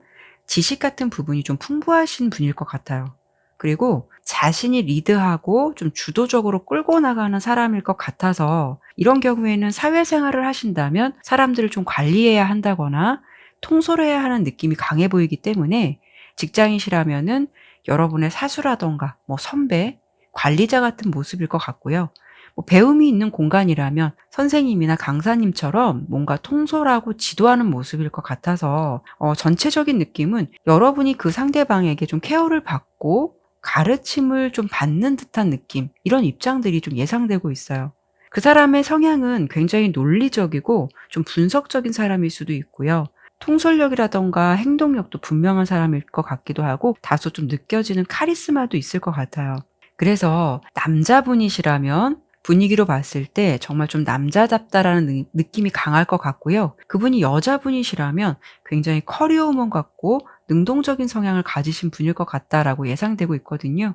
지식 같은 부분이 좀 풍부하신 분일 것 같아요. 그리고 자신이 리드하고 좀 주도적으로 끌고 나가는 사람일 것 같아서 이런 경우에는 사회생활을 하신다면 사람들을 좀 관리해야 한다거나 통솔해야 하는 느낌이 강해 보이기 때문에 직장인이시라면은 여러분의 사수라던가 선배, 관리자 같은 모습일 것 같고요. 배움이 있는 공간이라면 선생님이나 강사님처럼 뭔가 통솔하고 지도하는 모습일 것 같아서 전체적인 느낌은 여러분이 그 상대방에게 좀 케어를 받고 가르침을 좀 받는 듯한 느낌, 이런 입장들이 좀 예상되고 있어요. 그 사람의 성향은 굉장히 논리적이고 좀 분석적인 사람일 수도 있고요. 통솔력이라던가 행동력도 분명한 사람일 것 같기도 하고 다소 좀 느껴지는 카리스마도 있을 것 같아요. 그래서 남자분이시라면 분위기로 봤을 때 정말 좀 남자답다라는 느낌이 강할 것 같고요. 그분이 여자분이시라면 굉장히 커리어우먼 같고 능동적인 성향을 가지신 분일 것 같다라고 예상되고 있거든요.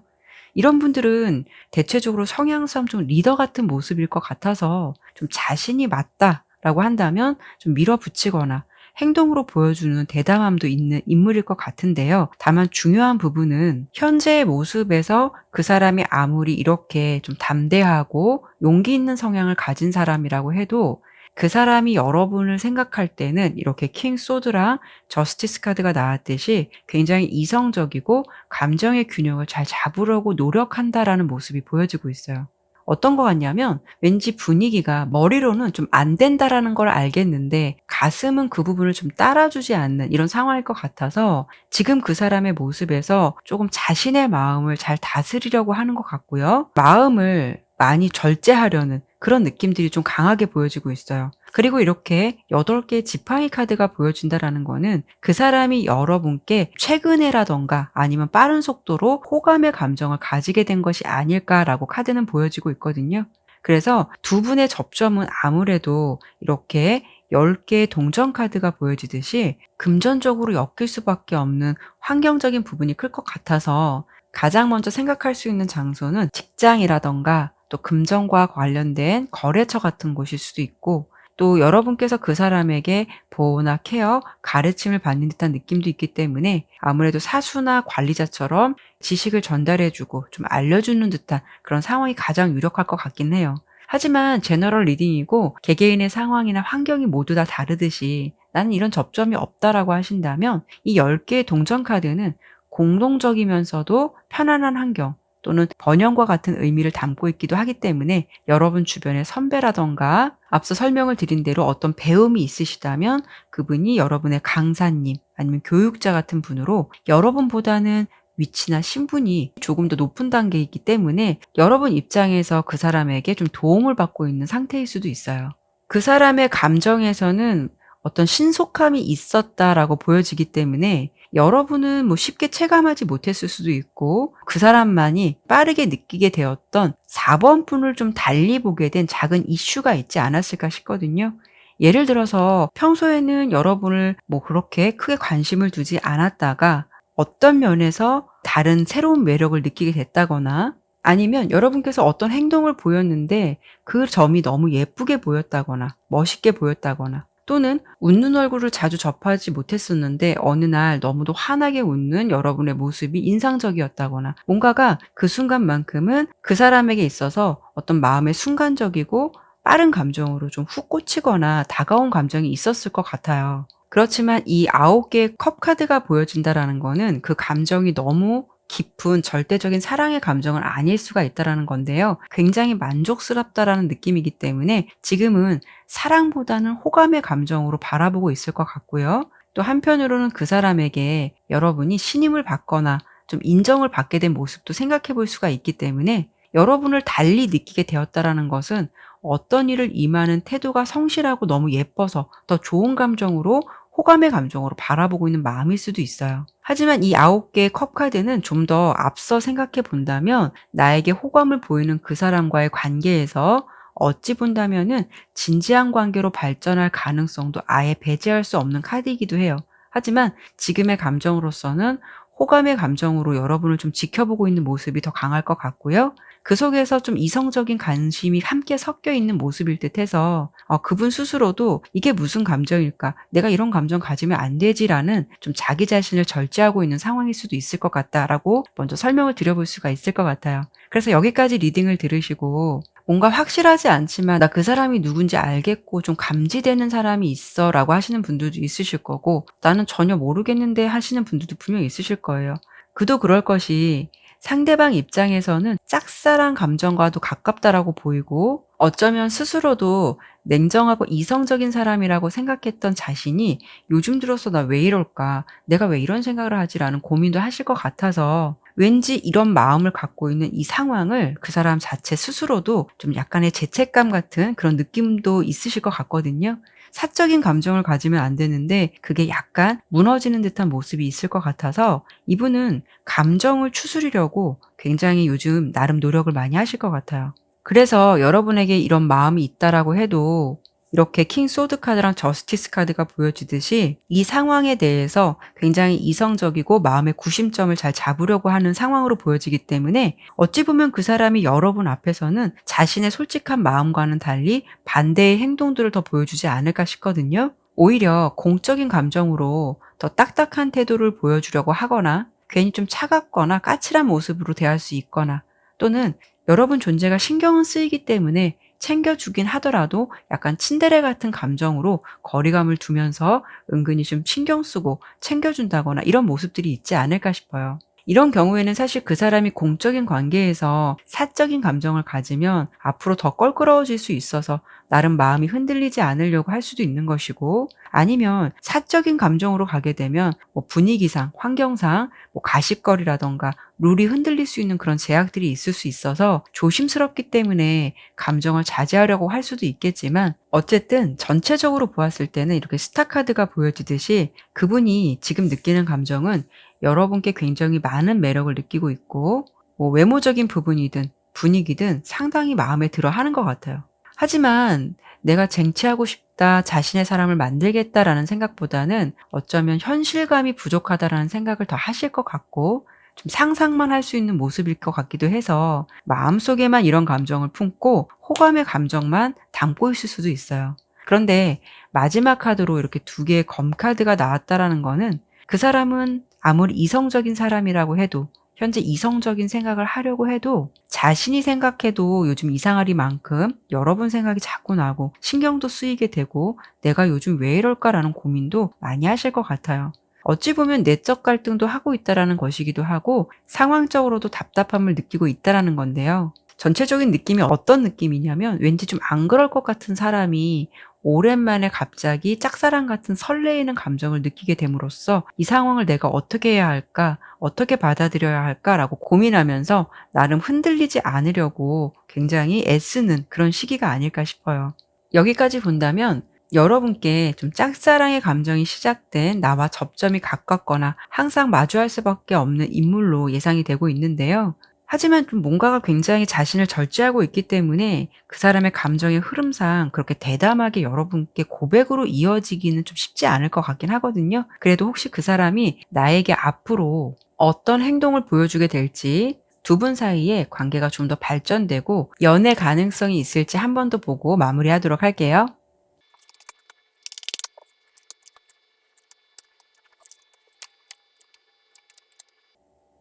이런 분들은 대체적으로 성향상 좀 리더 같은 모습일 것 같아서 좀 자신이 맞다라고 한다면 좀 밀어붙이거나 행동으로 보여주는 대담함도 있는 인물일 것 같은데요. 다만 중요한 부분은 현재의 모습에서 그 사람이 아무리 이렇게 좀 담대하고 용기 있는 성향을 가진 사람이라고 해도 그 사람이 여러분을 생각할 때는 이렇게 킹 소드랑 저스티스 카드가 나왔듯이 굉장히 이성적이고 감정의 균형을 잘 잡으려고 노력한다라는 모습이 보여지고 있어요. 어떤 것 같냐면 왠지 분위기가 머리로는 좀 안 된다라는 걸 알겠는데 가슴은 그 부분을 좀 따라주지 않는 이런 상황일 것 같아서 지금 그 사람의 모습에서 조금 자신의 마음을 잘 다스리려고 하는 것 같고요. 마음을 많이 절제하려는 그런 느낌들이 좀 강하게 보여지고 있어요. 그리고 이렇게 8개의 지팡이 카드가 보여진다라는 거는 그 사람이 여러분께 최근에라던가 아니면 빠른 속도로 호감의 감정을 가지게 된 것이 아닐까라고 카드는 보여지고 있거든요. 그래서 두 분의 접점은 아무래도 이렇게 10개의 동전 카드가 보여지듯이 금전적으로 엮일 수밖에 없는 환경적인 부분이 클 것 같아서 가장 먼저 생각할 수 있는 장소는 직장이라던가 또 금전과 관련된 거래처 같은 곳일 수도 있고 또 여러분께서 그 사람에게 보호나 케어, 가르침을 받는 듯한 느낌도 있기 때문에 아무래도 사수나 관리자처럼 지식을 전달해주고 좀 알려주는 듯한 그런 상황이 가장 유력할 것 같긴 해요. 하지만 제너럴 리딩이고 개개인의 상황이나 환경이 모두 다 다르듯이 나는 이런 접점이 없다라고 하신다면 이 10개의 동전 카드는 공동적이면서도 편안한 환경 또는 번영과 같은 의미를 담고 있기도 하기 때문에 여러분 주변의 선배라던가 앞서 설명을 드린 대로 어떤 배움이 있으시다면 그분이 여러분의 강사님 아니면 교육자 같은 분으로 여러분보다는 위치나 신분이 조금 더 높은 단계이기 때문에 여러분 입장에서 그 사람에게 좀 도움을 받고 있는 상태일 수도 있어요. 그 사람의 감정에서는 어떤 신속함이 있었다라고 보여지기 때문에 여러분은 쉽게 체감하지 못했을 수도 있고 그 사람만이 빠르게 느끼게 되었던 4번 분을 좀 달리 보게 된 작은 이슈가 있지 않았을까 싶거든요. 예를 들어서 평소에는 여러분을 그렇게 크게 관심을 두지 않았다가 어떤 면에서 다른 새로운 매력을 느끼게 됐다거나 아니면 여러분께서 어떤 행동을 보였는데 그 점이 너무 예쁘게 보였다거나 멋있게 보였다거나 또는 웃는 얼굴을 자주 접하지 못했었는데 어느 날 너무도 환하게 웃는 여러분의 모습이 인상적이었다거나 뭔가가 그 순간만큼은 그 사람에게 있어서 어떤 마음의 순간적이고 빠른 감정으로 좀 훅 꽂히거나 다가온 감정이 있었을 것 같아요. 그렇지만 이 9개의 컵 카드가 보여진다라는 거는 그 감정이 너무 깊은 절대적인 사랑의 감정은 아닐 수가 있다라는 건데요. 굉장히 만족스럽다라는 느낌이기 때문에 지금은 사랑보다는 호감의 감정으로 바라보고 있을 것 같고요. 또 한편으로는 그 사람에게 여러분이 신임을 받거나 좀 인정을 받게 된 모습도 생각해 볼 수가 있기 때문에 여러분을 달리 느끼게 되었다라는 것은 어떤 일을 임하는 태도가 성실하고 너무 예뻐서 더 좋은 감정으로 호감의 감정으로 바라보고 있는 마음일 수도 있어요. 하지만 이 9개의 컵 카드는 좀 더 앞서 생각해 본다면 나에게 호감을 보이는 그 사람과의 관계에서 어찌 본다면은 진지한 관계로 발전할 가능성도 아예 배제할 수 없는 카드이기도 해요. 하지만 지금의 감정으로서는 호감의 감정으로 여러분을 좀 지켜보고 있는 모습이 더 강할 것 같고요. 그 속에서 좀 이성적인 관심이 함께 섞여 있는 모습일 듯해서 그분 스스로도 '이게 무슨 감정일까? 내가 이런 감정 가지면 안 되지.'라는 좀 자기 자신을 절제하고 있는 상황일 수도 있을 것 같다라고 먼저 설명을 드려 볼 수가 있을 것 같아요. 그래서 여기까지 리딩을 들으시고 뭔가 확실하지 않지만 '나 그 사람이 누군지 알겠고 좀 감지되는 사람이 있어.'라고 하시는 분들도 있으실 거고 '나는 전혀 모르겠는데.' 하시는 분들도 분명히 있으실 거예요. 그도 그럴 것이 상대방 입장에서는 짝사랑 감정과도 가깝다라고 보이고 어쩌면 스스로도 냉정하고 이성적인 사람이라고 생각했던 자신이 '요즘 들어서 나 왜 이럴까? 내가 왜 이런 생각을 하지?'라는 고민도 하실 것 같아서 왠지 이런 마음을 갖고 있는 이 상황을 그 사람 자체 스스로도 좀 약간의 죄책감 같은 그런 느낌도 있으실 것 같거든요. 사적인 감정을 가지면 안 되는데 그게 약간 무너지는 듯한 모습이 있을 것 같아서 이분은 감정을 추스리려고 굉장히 요즘 나름 노력을 많이 하실 것 같아요. 그래서 여러분에게 이런 마음이 있다라고 해도 이렇게 킹 소드 카드랑 저스티스 카드가 보여지듯이 이 상황에 대해서 굉장히 이성적이고 마음의 구심점을 잘 잡으려고 하는 상황으로 보여지기 때문에 어찌 보면 그 사람이 여러분 앞에서는 자신의 솔직한 마음과는 달리 반대의 행동들을 더 보여주지 않을까 싶거든요. 오히려 공적인 감정으로 더 딱딱한 태도를 보여주려고 하거나 괜히 좀 차갑거나 까칠한 모습으로 대할 수 있거나 또는 여러분 존재가 신경은 쓰이기 때문에 챙겨주긴 하더라도 약간 츤데레 같은 감정으로 거리감을 두면서 은근히 좀 신경 쓰고 챙겨준다거나 이런 모습들이 있지 않을까 싶어요. 이런 경우에는 사실 그 사람이 공적인 관계에서 사적인 감정을 가지면 앞으로 더 껄끄러워질 수 있어서 나름 마음이 흔들리지 않으려고 할 수도 있는 것이고, 아니면 사적인 감정으로 가게 되면 뭐 분위기상, 환경상 뭐 가십거리라든가 룰이 흔들릴 수 있는 그런 제약들이 있을 수 있어서 조심스럽기 때문에 감정을 자제하려고 할 수도 있겠지만, 어쨌든 전체적으로 보았을 때는 이렇게 스타카드가 보여지듯이 그분이 지금 느끼는 감정은 여러분께 굉장히 많은 매력을 느끼고 있고, 뭐 외모적인 부분이든 분위기든 상당히 마음에 들어 하는 것 같아요. 하지만 내가 쟁취하고 싶다, 자신의 사람을 만들겠다라는 생각보다는 어쩌면 현실감이 부족하다라는 생각을 더 하실 것 같고, 좀 상상만 할 수 있는 모습일 것 같기도 해서 마음속에만 이런 감정을 품고 호감의 감정만 담고 있을 수도 있어요. 그런데 마지막 카드로 이렇게 두 개의 검 카드가 나왔다라는 거는 그 사람은 아무리 이성적인 사람이라고 해도, 현재 이성적인 생각을 하려고 해도 자신이 생각해도 요즘 이상하리만큼 여러분 생각이 자꾸 나고 신경도 쓰이게 되고 '내가 요즘 왜 이럴까?'라는 고민도 많이 하실 것 같아요. 어찌 보면 내적 갈등도 하고 있다라는 것이기도 하고 상황적으로도 답답함을 느끼고 있다라는 건데요. 전체적인 느낌이 어떤 느낌이냐면, 왠지 좀 안 그럴 것 같은 사람이 오랜만에 갑자기 짝사랑 같은 설레이는 감정을 느끼게 됨으로써 '이 상황을 내가 어떻게 해야 할까? 어떻게 받아들여야 할까?'라고 고민하면서 나름 흔들리지 않으려고 굉장히 애쓰는 그런 시기가 아닐까 싶어요. 여기까지 본다면 여러분께 좀 짝사랑의 감정이 시작된 나와 접점이 가깝거나 항상 마주할 수밖에 없는 인물로 예상이 되고 있는데요. 하지만 좀 뭔가가 굉장히 자신을 절제하고 있기 때문에 그 사람의 감정의 흐름상 그렇게 대담하게 여러분께 고백으로 이어지기는 좀 쉽지 않을 것 같긴 하거든요. 그래도 혹시 그 사람이 나에게 앞으로 어떤 행동을 보여주게 될지, 두 분 사이에 관계가 좀 더 발전되고 연애 가능성이 있을지 한 번 더 보고 마무리하도록 할게요.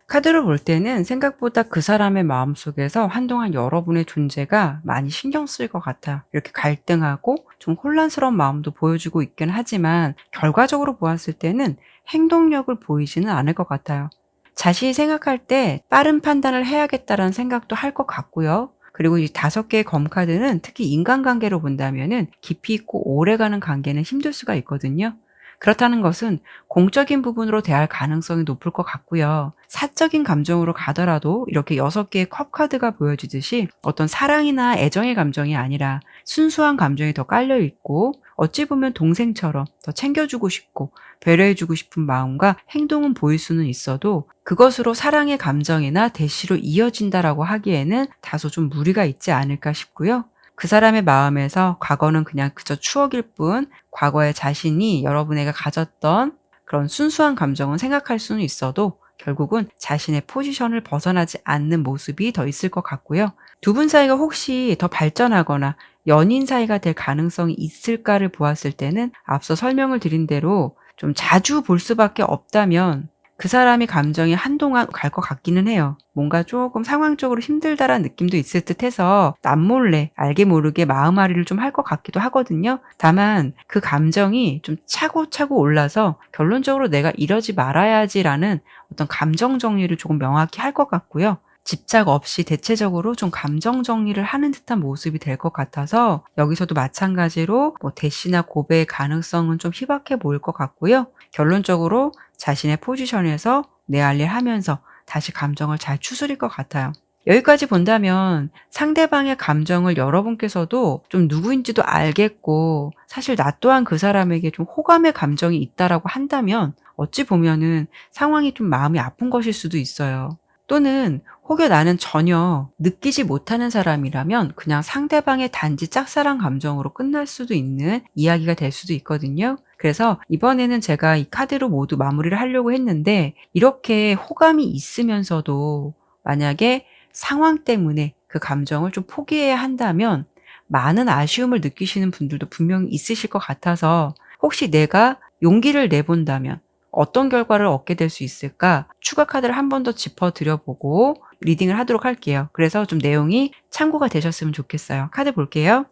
카드를 볼 때는 생각보다 그 사람의 마음속에서 한동안 여러분의 존재가 많이 신경 쓰일 것 같아요. 이렇게 갈등하고 좀 혼란스러운 마음도 보여주고 있긴 하지만 결과적으로 보았을 때는 행동력을 보이지는 않을 것 같아요. 자신이 생각할 때 빠른 판단을 해야겠다라는 생각도 할 것 같고요. 그리고 이 5개의 검카드는 특히 인간관계로 본다면은 깊이 있고 오래가는 관계는 힘들 수가 있거든요. 그렇다는 것은 공적인 부분으로 대할 가능성이 높을 것 같고요. 사적인 감정으로 가더라도 이렇게 6개의 컵 카드가 보여지듯이 어떤 사랑이나 애정의 감정이 아니라 순수한 감정이 더 깔려 있고, 어찌 보면 동생처럼 더 챙겨주고 싶고 배려해주고 싶은 마음과 행동은 보일 수는 있어도 그것으로 사랑의 감정이나 대시로 이어진다라고 하기에는 다소 좀 무리가 있지 않을까 싶고요. 그 사람의 마음에서 과거는 그냥 그저 추억일 뿐, 과거의 자신이 여러분에게 가졌던 그런 순수한 감정은 생각할 수는 있어도 결국은 자신의 포지션을 벗어나지 않는 모습이 더 있을 것 같고요. 두 분 사이가 혹시 더 발전하거나 연인 사이가 될 가능성이 있을까를 보았을 때는 앞서 설명을 드린 대로 좀 자주 볼 수밖에 없다면 그 사람의 감정이 한동안 갈 것 같기는 해요. 뭔가 조금 상황적으로 힘들다라는 느낌도 있을 듯해서 남몰래 알게 모르게 마음앓이를 좀 할 것 같기도 하거든요. 다만 그 감정이 좀 차고차고 올라서 결론적으로 '내가 이러지 말아야지.'라는 어떤 감정 정리를 조금 명확히 할 것 같고요. 집착 없이 대체적으로 좀 감정 정리를 하는 듯한 모습이 될 것 같아서 여기서도 마찬가지로 뭐 대시나 고백의 가능성은 좀 희박해 보일 것 같고요. 결론적으로 자신의 포지션에서 내 할 일 하면서 다시 감정을 잘 추스릴 것 같아요. 여기까지 본다면 상대방의 감정을 여러분께서도 좀 누구인지도 알겠고, 사실 나 또한 그 사람에게 좀 호감의 감정이 있다라고 한다면 어찌 보면은 상황이 좀 마음이 아픈 것일 수도 있어요. 또는 혹여 나는 전혀 느끼지 못하는 사람이라면 그냥 상대방의 단지 짝사랑 감정으로 끝날 수도 있는 이야기가 될 수도 있거든요. 그래서 이번에는 제가 이 카드로 모두 마무리를 하려고 했는데, 이렇게 호감이 있으면서도 만약에 상황 때문에 그 감정을 좀 포기해야 한다면 많은 아쉬움을 느끼시는 분들도 분명히 있으실 것 같아서, 혹시 내가 용기를 내본다면 어떤 결과를 얻게 될 수 있을까? 추가 카드를 한 번 더 짚어 드려 보고 리딩을 하도록 할게요. 그래서 좀 내용이 참고가 되셨으면 좋겠어요. 카드 볼게요.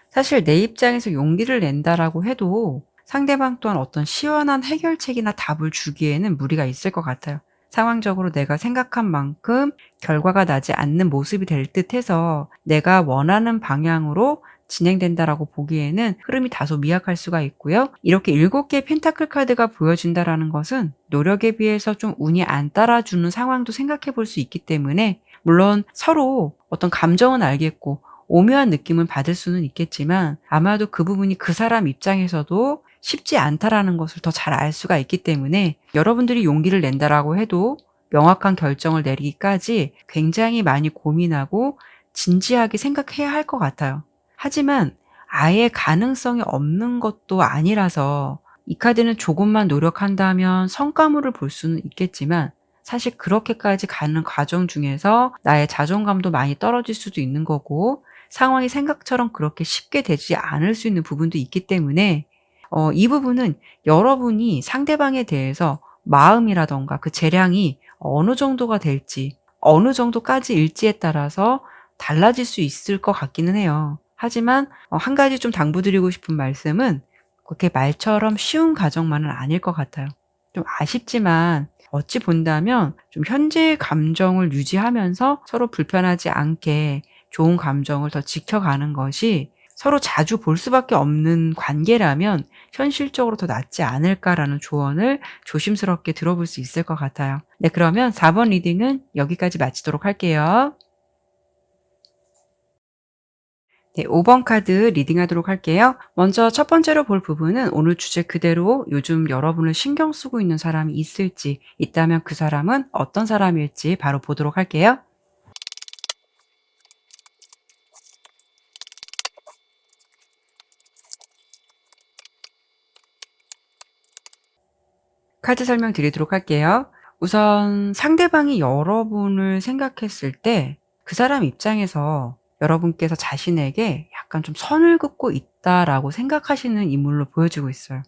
사실 내 입장에서 용기를 낸다라고 해도 상대방 또한 어떤 시원한 해결책이나 답을 주기에는 무리가 있을 것 같아요. 상황적으로 내가 생각한 만큼 결과가 나지 않는 모습이 될 듯해서 내가 원하는 방향으로 진행된다라고 보기에는 흐름이 다소 미약할 수가 있고요. 이렇게 7개의 펜타클 카드가 보여진다라는 것은 노력에 비해서 좀 운이 안 따라주는 상황도 생각해 볼 수 있기 때문에, 물론 서로 어떤 감정은 알겠고 오묘한 느낌은 받을 수는 있겠지만 아마도 그 부분이 그 사람 입장에서도 쉽지 않다라는 것을 더 잘 알 수가 있기 때문에, 여러분들이 용기를 낸다라고 해도 명확한 결정을 내리기까지 굉장히 많이 고민하고 진지하게 생각해야 할 것 같아요. 하지만 아예 가능성이 없는 것도 아니라서, 이 카드는 조금만 노력한다면 성과물을 볼 수는 있겠지만 사실 그렇게까지 가는 과정 중에서 나의 자존감도 많이 떨어질 수도 있는 거고, 상황이 생각처럼 그렇게 쉽게 되지 않을 수 있는 부분도 있기 때문에, 이 부분은 여러분이 상대방에 대해서 마음이라든가 그 재량이 어느 정도가 될지, 어느 정도까지일지에 따라서 달라질 수 있을 것 같기는 해요. 하지만 한 가지 좀 당부드리고 싶은 말씀은, 그렇게 말처럼 쉬운 과정만은 아닐 것 같아요. 좀 아쉽지만 어찌 본다면 좀 현재의 감정을 유지하면서 서로 불편하지 않게 좋은 감정을 더 지켜가는 것이 서로 자주 볼 수밖에 없는 관계라면 현실적으로 더 낫지 않을까라는 조언을 조심스럽게 들어볼 수 있을 것 같아요. 네, 그러면 4번 리딩은 여기까지 마치도록 할게요. 네, 5번 카드 리딩하도록 할게요. 먼저 첫 번째로 볼 부분은 오늘 주제 그대로 요즘 여러분을 신경 쓰고 있는 사람이 있을지, 있다면 그 사람은 어떤 사람일지 바로 보도록 할게요. 카드 설명드리도록 할게요. 우선 상대방이 여러분을 생각했을 때 그 사람 입장에서 여러분께서 자신에게 약간 좀 선을 긋고 있다라고 생각하시는 인물로 보여지고 있어요.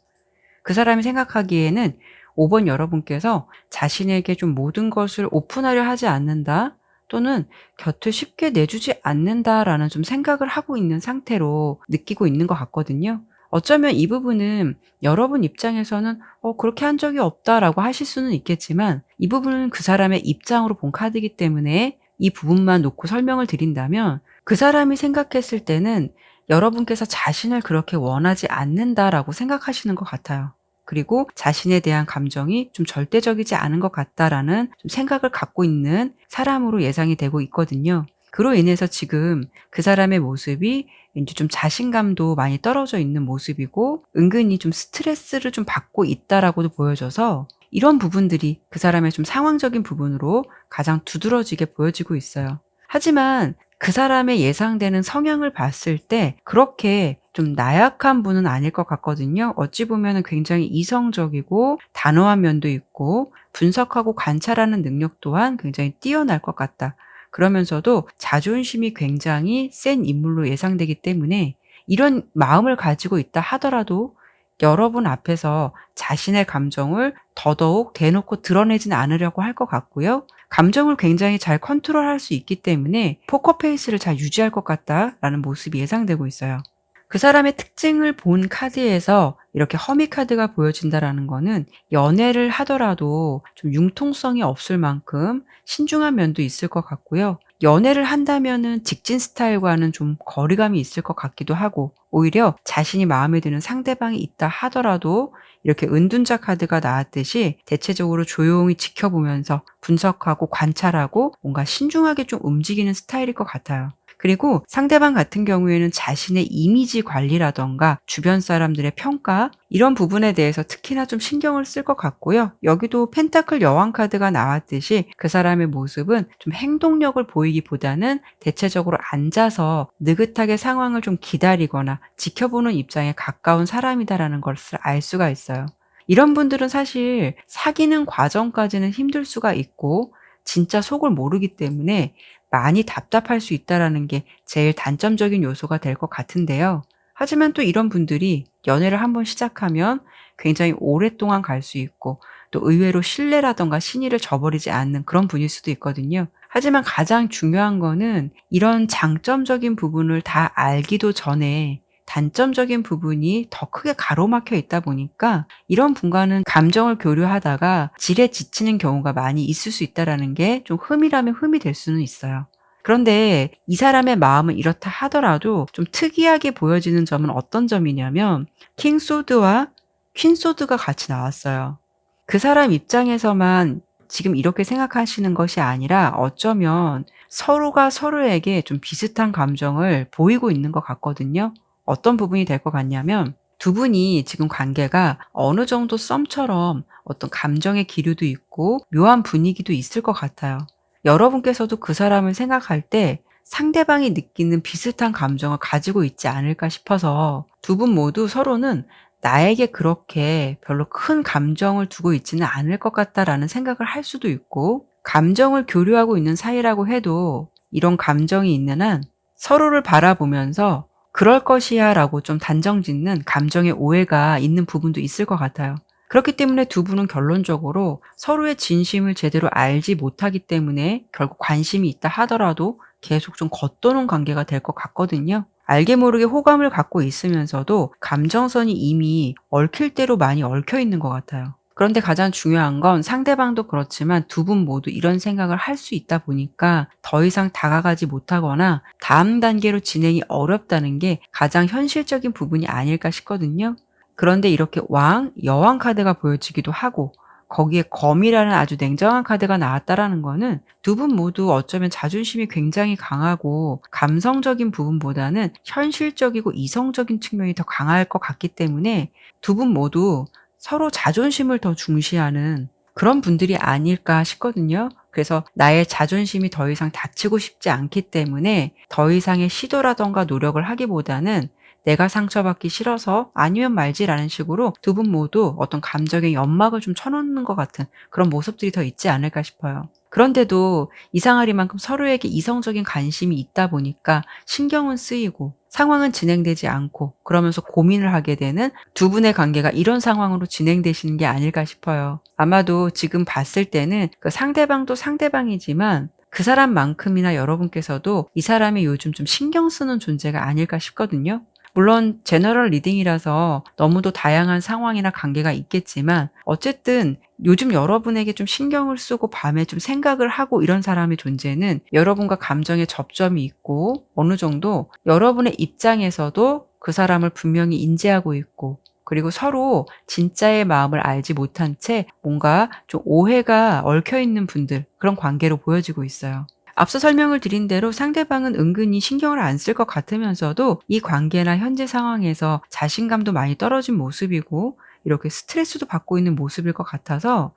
그 사람이 생각하기에는 5번 여러분께서 자신에게 좀 모든 것을 오픈하려 하지 않는다, 또는 곁을 쉽게 내주지 않는다라는 좀 생각을 하고 있는 상태로 느끼고 있는 것 같거든요. 어쩌면 이 부분은 여러분 입장에서는 그렇게 한 적이 없다라고 하실 수는 있겠지만, 이 부분은 그 사람의 입장으로 본 카드이기 때문에 이 부분만 놓고 설명을 드린다면, 그 사람이 생각했을 때는 여러분께서 자신을 그렇게 원하지 않는다라고 생각하시는 것 같아요. 그리고 자신에 대한 감정이 좀 절대적이지 않은 것 같다라는 좀 생각을 갖고 있는 사람으로 예상이 되고 있거든요. 그로 인해서 지금 그 사람의 모습이 왠지 좀 자신감도 많이 떨어져 있는 모습이고, 은근히 좀 스트레스를 좀 받고 있다라고도 보여져서, 이런 부분들이 그 사람의 좀 상황적인 부분으로 가장 두드러지게 보여지고 있어요. 하지만 그 사람의 예상되는 성향을 봤을 때 그렇게 좀 나약한 분은 아닐 것 같거든요. 어찌 보면은 굉장히 이성적이고 단호한 면도 있고 분석하고 관찰하는 능력 또한 굉장히 뛰어날 것 같다. 그러면서도 자존심이 굉장히 센 인물로 예상되기 때문에, 이런 마음을 가지고 있다 하더라도 여러분 앞에서 자신의 감정을 더더욱 대놓고 드러내지는 않으려고 할 것 같고요. 감정을 굉장히 잘 컨트롤할 수 있기 때문에 포커페이스를 잘 유지할 것 같다라는 모습이 예상되고 있어요. 그 사람의 특징을 본 카드에서 이렇게 허미 카드가 보여진다라는 거는, 연애를 하더라도 좀 융통성이 없을 만큼 신중한 면도 있을 것 같고요. 연애를 한다면은 직진 스타일과는 좀 거리감이 있을 것 같기도 하고, 오히려 자신이 마음에 드는 상대방이 있다 하더라도 이렇게 은둔자 카드가 나왔듯이 대체적으로 조용히 지켜보면서 분석하고 관찰하고 뭔가 신중하게 좀 움직이는 스타일일 것 같아요. 그리고 상대방 같은 경우에는 자신의 이미지 관리라든가 주변 사람들의 평가, 이런 부분에 대해서 특히나 좀 신경을 쓸 것 같고요. 여기도 펜타클 여왕 카드가 나왔듯이 그 사람의 모습은 좀 행동력을 보이기보다는 대체적으로 앉아서 느긋하게 상황을 좀 기다리거나 지켜보는 입장에 가까운 사람이다라는 것을 알 수가 있어요. 이런 분들은 사실 사귀는 과정까지는 힘들 수가 있고 진짜 속을 모르기 때문에 많이 답답할 수 있다라는 게 제일 단점적인 요소가 될 것 같은데요. 하지만 또 이런 분들이 연애를 한번 시작하면 굉장히 오랫동안 갈 수 있고 또 의외로 신뢰라든가 신의를 저버리지 않는 그런 분일 수도 있거든요. 하지만 가장 중요한 거는 이런 장점적인 부분을 다 알기도 전에 단점적인 부분이 더 크게 가로막혀 있다 보니까 이런 분과는 감정을 교류하다가 지레 지치는 경우가 많이 있을 수 있다라는 게 좀 흠이라면 흠이 될 수는 있어요. 그런데 이 사람의 마음은 이렇다 하더라도 좀 특이하게 보여지는 점은 어떤 점이냐면 킹 소드와 퀸 소드가 같이 나왔어요. 그 사람 입장에서만 지금 이렇게 생각하시는 것이 아니라 어쩌면 서로가 서로에게 좀 비슷한 감정을 보이고 있는 것 같거든요. 어떤 부분이 될 것 같냐면 두 분이 지금 관계가 어느 정도 썸처럼 어떤 감정의 기류도 있고 묘한 분위기도 있을 것 같아요. 여러분께서도 그 사람을 생각할 때 상대방이 느끼는 비슷한 감정을 가지고 있지 않을까 싶어서 두 분 모두 서로는 '나에게 그렇게 별로 큰 감정을 두고 있지는 않을 것 같다.'라는 생각을 할 수도 있고 감정을 교류하고 있는 사이라고 해도 이런 감정이 있는 한 서로를 바라보면서 '그럴 것이야.'라고 좀 단정짓는 감정의 오해가 있는 부분도 있을 것 같아요. 그렇기 때문에 두 분은 결론적으로 서로의 진심을 제대로 알지 못하기 때문에 결국 관심이 있다 하더라도 계속 좀 겉도는 관계가 될 것 같거든요. 알게 모르게 호감을 갖고 있으면서도 감정선이 이미 얽힐 대로 많이 얽혀 있는 것 같아요. 그런데 가장 중요한 건 상대방도 그렇지만 두 분 모두 이런 생각을 할 수 있다 보니까 더 이상 다가가지 못하거나 다음 단계로 진행이 어렵다는 게 가장 현실적인 부분이 아닐까 싶거든요. 그런데 이렇게 왕, 여왕 카드가 보여지기도 하고 거기에 검이라는 아주 냉정한 카드가 나왔다라는 거는 두 분 모두 어쩌면 자존심이 굉장히 강하고 감성적인 부분보다는 현실적이고 이성적인 측면이 더 강할 것 같기 때문에 두 분 모두 서로 자존심을 더 중시하는 그런 분들이 아닐까 싶거든요. 그래서 나의 자존심이 더 이상 다치고 싶지 않기 때문에 더 이상의 시도라든가 노력을 하기보다는 내가 상처받기 싫어서 아니면 말지라는 식으로 두 분 모두 어떤 감정의 연막을 좀 쳐 놓는 것 같은 그런 모습들이 더 있지 않을까 싶어요. 그런데도 이상하리만큼 서로에게 이성적인 관심이 있다 보니까 신경은 쓰이고 상황은 진행되지 않고 그러면서 고민을 하게 되는 두 분의 관계가 이런 상황으로 진행되시는 게 아닐까 싶어요. 아마도 지금 봤을 때는 그 상대방도 상대방이지만 그 사람만큼이나 여러분께서도 이 사람이 요즘 좀 신경 쓰는 존재가 아닐까 싶거든요. 물론 제너럴 리딩이라서 너무도 다양한 상황이나 관계가 있겠지만 어쨌든 요즘 여러분에게 좀 신경을 쓰고 밤에 좀 생각을 하고 이런 사람의 존재는 여러분과 감정의 접점이 있고 어느 정도 여러분의 입장에서도 그 사람을 분명히 인지하고 있고 그리고 서로 진짜의 마음을 알지 못한 채 뭔가 좀 오해가 얽혀 있는 분들 그런 관계로 보여지고 있어요. 앞서 설명을 드린 대로 상대방은 은근히 신경을 안 쓸 것 같으면서도 이 관계나 현재 상황에서 자신감도 많이 떨어진 모습이고 이렇게 스트레스도 받고 있는 모습일 것 같아서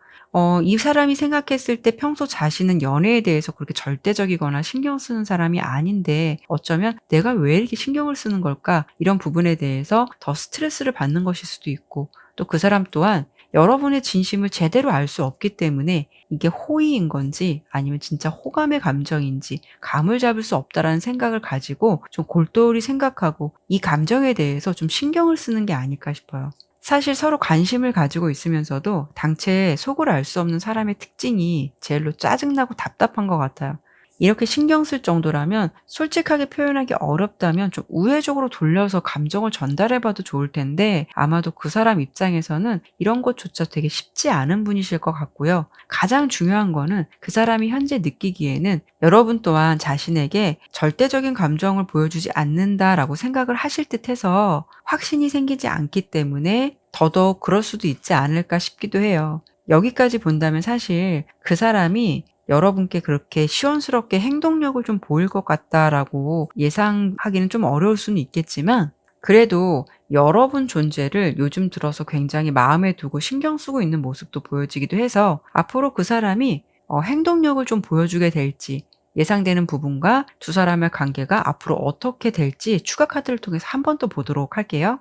이 사람이 생각했을 때 평소 자신은 연애에 대해서 그렇게 절대적이거나 신경 쓰는 사람이 아닌데 어쩌면 '내가 왜 이렇게 신경을 쓰는 걸까?' 이런 부분에 대해서 더 스트레스를 받는 것일 수도 있고 또 그 사람 또한 여러분의 진심을 제대로 알 수 없기 때문에 이게 호의인 건지 아니면 진짜 호감의 감정인지 감을 잡을 수 없다라는 생각을 가지고 좀 골똘히 생각하고 이 감정에 대해서 좀 신경을 쓰는 게 아닐까 싶어요. 사실 서로 관심을 가지고 있으면서도 당최 속을 알 수 없는 사람의 특징이 제일로 짜증나고 답답한 것 같아요. 이렇게 신경 쓸 정도라면 솔직하게 표현하기 어렵다면 좀 우회적으로 돌려서 감정을 전달해 봐도 좋을 텐데 아마도 그 사람 입장에서는 이런 것조차 되게 쉽지 않은 분이실 것 같고요. 가장 중요한 거는 그 사람이 현재 느끼기에는 여러분 또한 자신에게 절대적인 감정을 보여주지 않는다라고 생각을 하실 듯해서 확신이 생기지 않기 때문에 더더욱 그럴 수도 있지 않을까 싶기도 해요. 여기까지 본다면 사실 그 사람이 여러분께 그렇게 시원스럽게 행동력을 좀 보일 것 같다라고 예상하기는 좀 어려울 수는 있겠지만 그래도 여러분 존재를 요즘 들어서 굉장히 마음에 두고 신경 쓰고 있는 모습도 보여지기도 해서 앞으로 그 사람이 행동력을 좀 보여주게 될지 예상되는 부분과 두 사람의 관계가 앞으로 어떻게 될지 추가 카드를 통해서 한 번 더 보도록 할게요.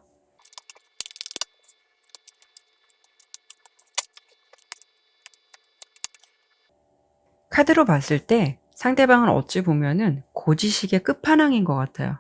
카드로 봤을 때 상대방은 어찌 보면은 고지식의 끝판왕인 것 같아요.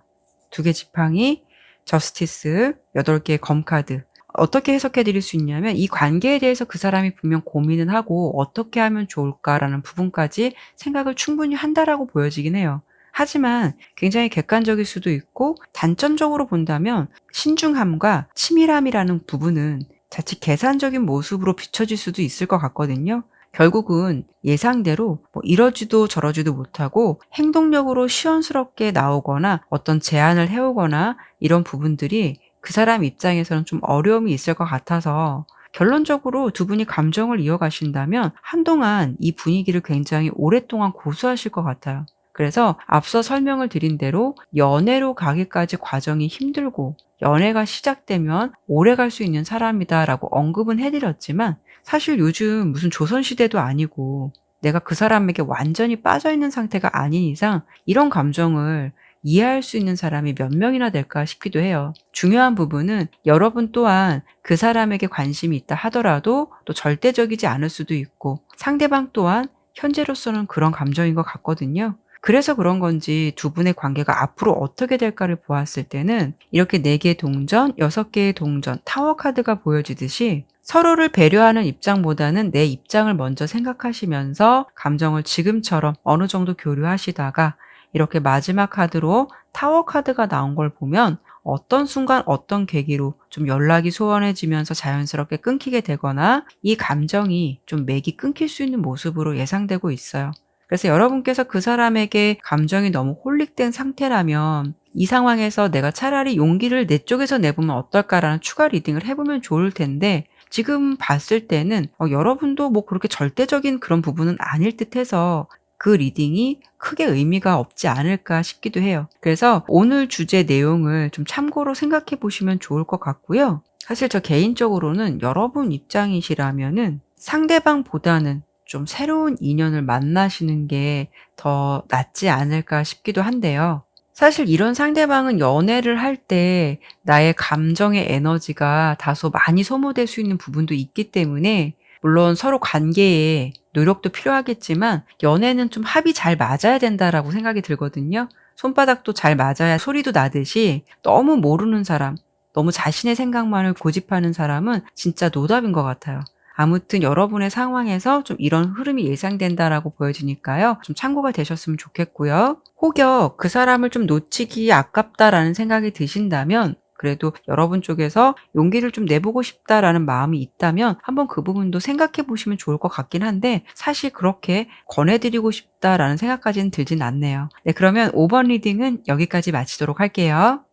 두 개 지팡이, 저스티스, 8개의 검카드. 어떻게 해석해 드릴 수 있냐면 이 관계에 대해서 그 사람이 분명 고민은 하고 어떻게 하면 좋을까라는 부분까지 생각을 충분히 한다라고 보여지긴 해요. 하지만 굉장히 객관적일 수도 있고 단점적으로 본다면 신중함과 치밀함이라는 부분은 자칫 계산적인 모습으로 비춰질 수도 있을 것 같거든요. 결국은 예상대로 뭐 이러지도 저러지도 못하고 행동력으로 시원스럽게 나오거나 어떤 제안을 해오거나 이런 부분들이 그 사람 입장에서는 좀 어려움이 있을 것 같아서 결론적으로 두 분이 감정을 이어가신다면 한동안 이 분위기를 굉장히 오랫동안 고수하실 것 같아요. 그래서 앞서 설명을 드린 대로 연애로 가기까지 과정이 힘들고 연애가 시작되면 오래 갈 수 있는 사람이다라고 언급은 해드렸지만 사실 요즘 무슨 조선시대도 아니고 내가 그 사람에게 완전히 빠져있는 상태가 아닌 이상 이런 감정을 이해할 수 있는 사람이 몇 명이나 될까 싶기도 해요. 중요한 부분은 여러분 또한 그 사람에게 관심이 있다 하더라도 또 절대적이지 않을 수도 있고 상대방 또한 현재로서는 그런 감정인 것 같거든요. 그래서 그런 건지 두 분의 관계가 앞으로 어떻게 될까를 보았을 때는 이렇게 4개의 동전, 6개의 동전, 타워 카드가 보여지듯이 서로를 배려하는 입장보다는 내 입장을 먼저 생각하시면서 감정을 지금처럼 어느 정도 교류하시다가 이렇게 마지막 카드로 타워 카드가 나온 걸 보면 어떤 순간 어떤 계기로 좀 연락이 소원해지면서 자연스럽게 끊기게 되거나 이 감정이 좀 맥이 끊길 수 있는 모습으로 예상되고 있어요. 그래서 여러분께서 그 사람에게 감정이 너무 홀릭된 상태라면 이 상황에서 내가 차라리 용기를 내 쪽에서 내보면 어떨까라는 추가 리딩을 해보면 좋을 텐데 지금 봤을 때는 여러분도 뭐 그렇게 절대적인 그런 부분은 아닐 듯해서 그 리딩이 크게 의미가 없지 않을까 싶기도 해요. 그래서 오늘 주제 내용을 좀 참고로 생각해 보시면 좋을 것 같고요. 사실 저 개인적으로는 여러분 입장이시라면은 상대방보다는 좀 새로운 인연을 만나시는 게 더 낫지 않을까 싶기도 한데요. 사실 이런 상대방은 연애를 할 때 나의 감정의 에너지가 다소 많이 소모될 수 있는 부분도 있기 때문에 물론 서로 관계에 노력도 필요하겠지만 연애는 좀 합이 잘 맞아야 된다라고 생각이 들거든요. 손바닥도 잘 맞아야 소리도 나듯이 너무 모르는 사람, 너무 자신의 생각만을 고집하는 사람은 진짜 노답인 것 같아요. 아무튼 여러분의 상황에서 좀 이런 흐름이 예상된다라고 보여지니까요. 좀 참고가 되셨으면 좋겠고요. 혹여 그 사람을 좀 놓치기 아깝다라는 생각이 드신다면 그래도 여러분 쪽에서 용기를 좀 내보고 싶다라는 마음이 있다면 한번 그 부분도 생각해 보시면 좋을 것 같긴 한데 사실 그렇게 권해드리고 싶다라는 생각까지는 들진 않네요. 네, 그러면 5번 리딩은 여기까지 마치도록 할게요.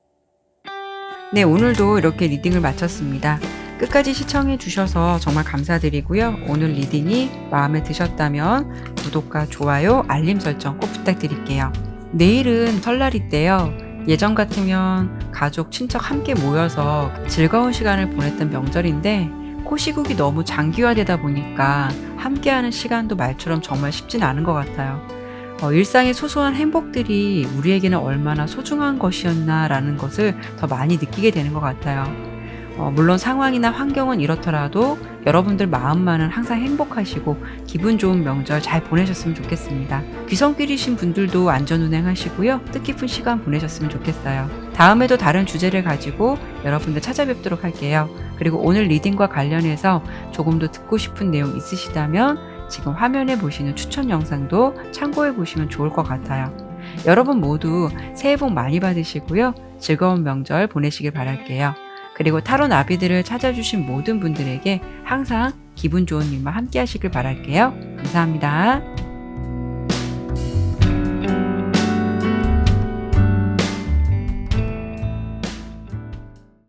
네, 오늘도 이렇게 리딩을 마쳤습니다. 끝까지 시청해 주셔서 정말 감사드리고요. 오늘 리딩이 마음에 드셨다면 구독과 좋아요, 알림 설정 꼭 부탁드릴게요. 내일은 설날인데요. 예전 같으면 가족, 친척 함께 모여서 즐거운 시간을 보냈던 명절인데 코시국이 너무 장기화되다 보니까 함께하는 시간도 말처럼 정말 쉽진 않은 것 같아요. 일상의 소소한 행복들이 우리에게는 얼마나 소중한 것이었나라는 것을 더 많이 느끼게 되는 것 같아요. 물론 상황이나 환경은 이렇더라도 여러분들 마음만은 항상 행복하시고 기분 좋은 명절 잘 보내셨으면 좋겠습니다. 귀성길이신 분들도 안전운행하시고요. 뜻깊은 시간 보내셨으면 좋겠어요. 다음에도 다른 주제를 가지고 여러분들 찾아뵙도록 할게요. 그리고 오늘 리딩과 관련해서 조금 더 듣고 싶은 내용 있으시다면 지금 화면에 보시는 추천 영상도 참고해 보시면 좋을 것 같아요. 여러분 모두 새해 복 많이 받으시고요. 즐거운 명절 보내시길 바랄게요. 그리고 타로 나비들을 찾아주신 모든 분들에게 항상 기분 좋은 일만 함께 하시길 바랄게요. 감사합니다.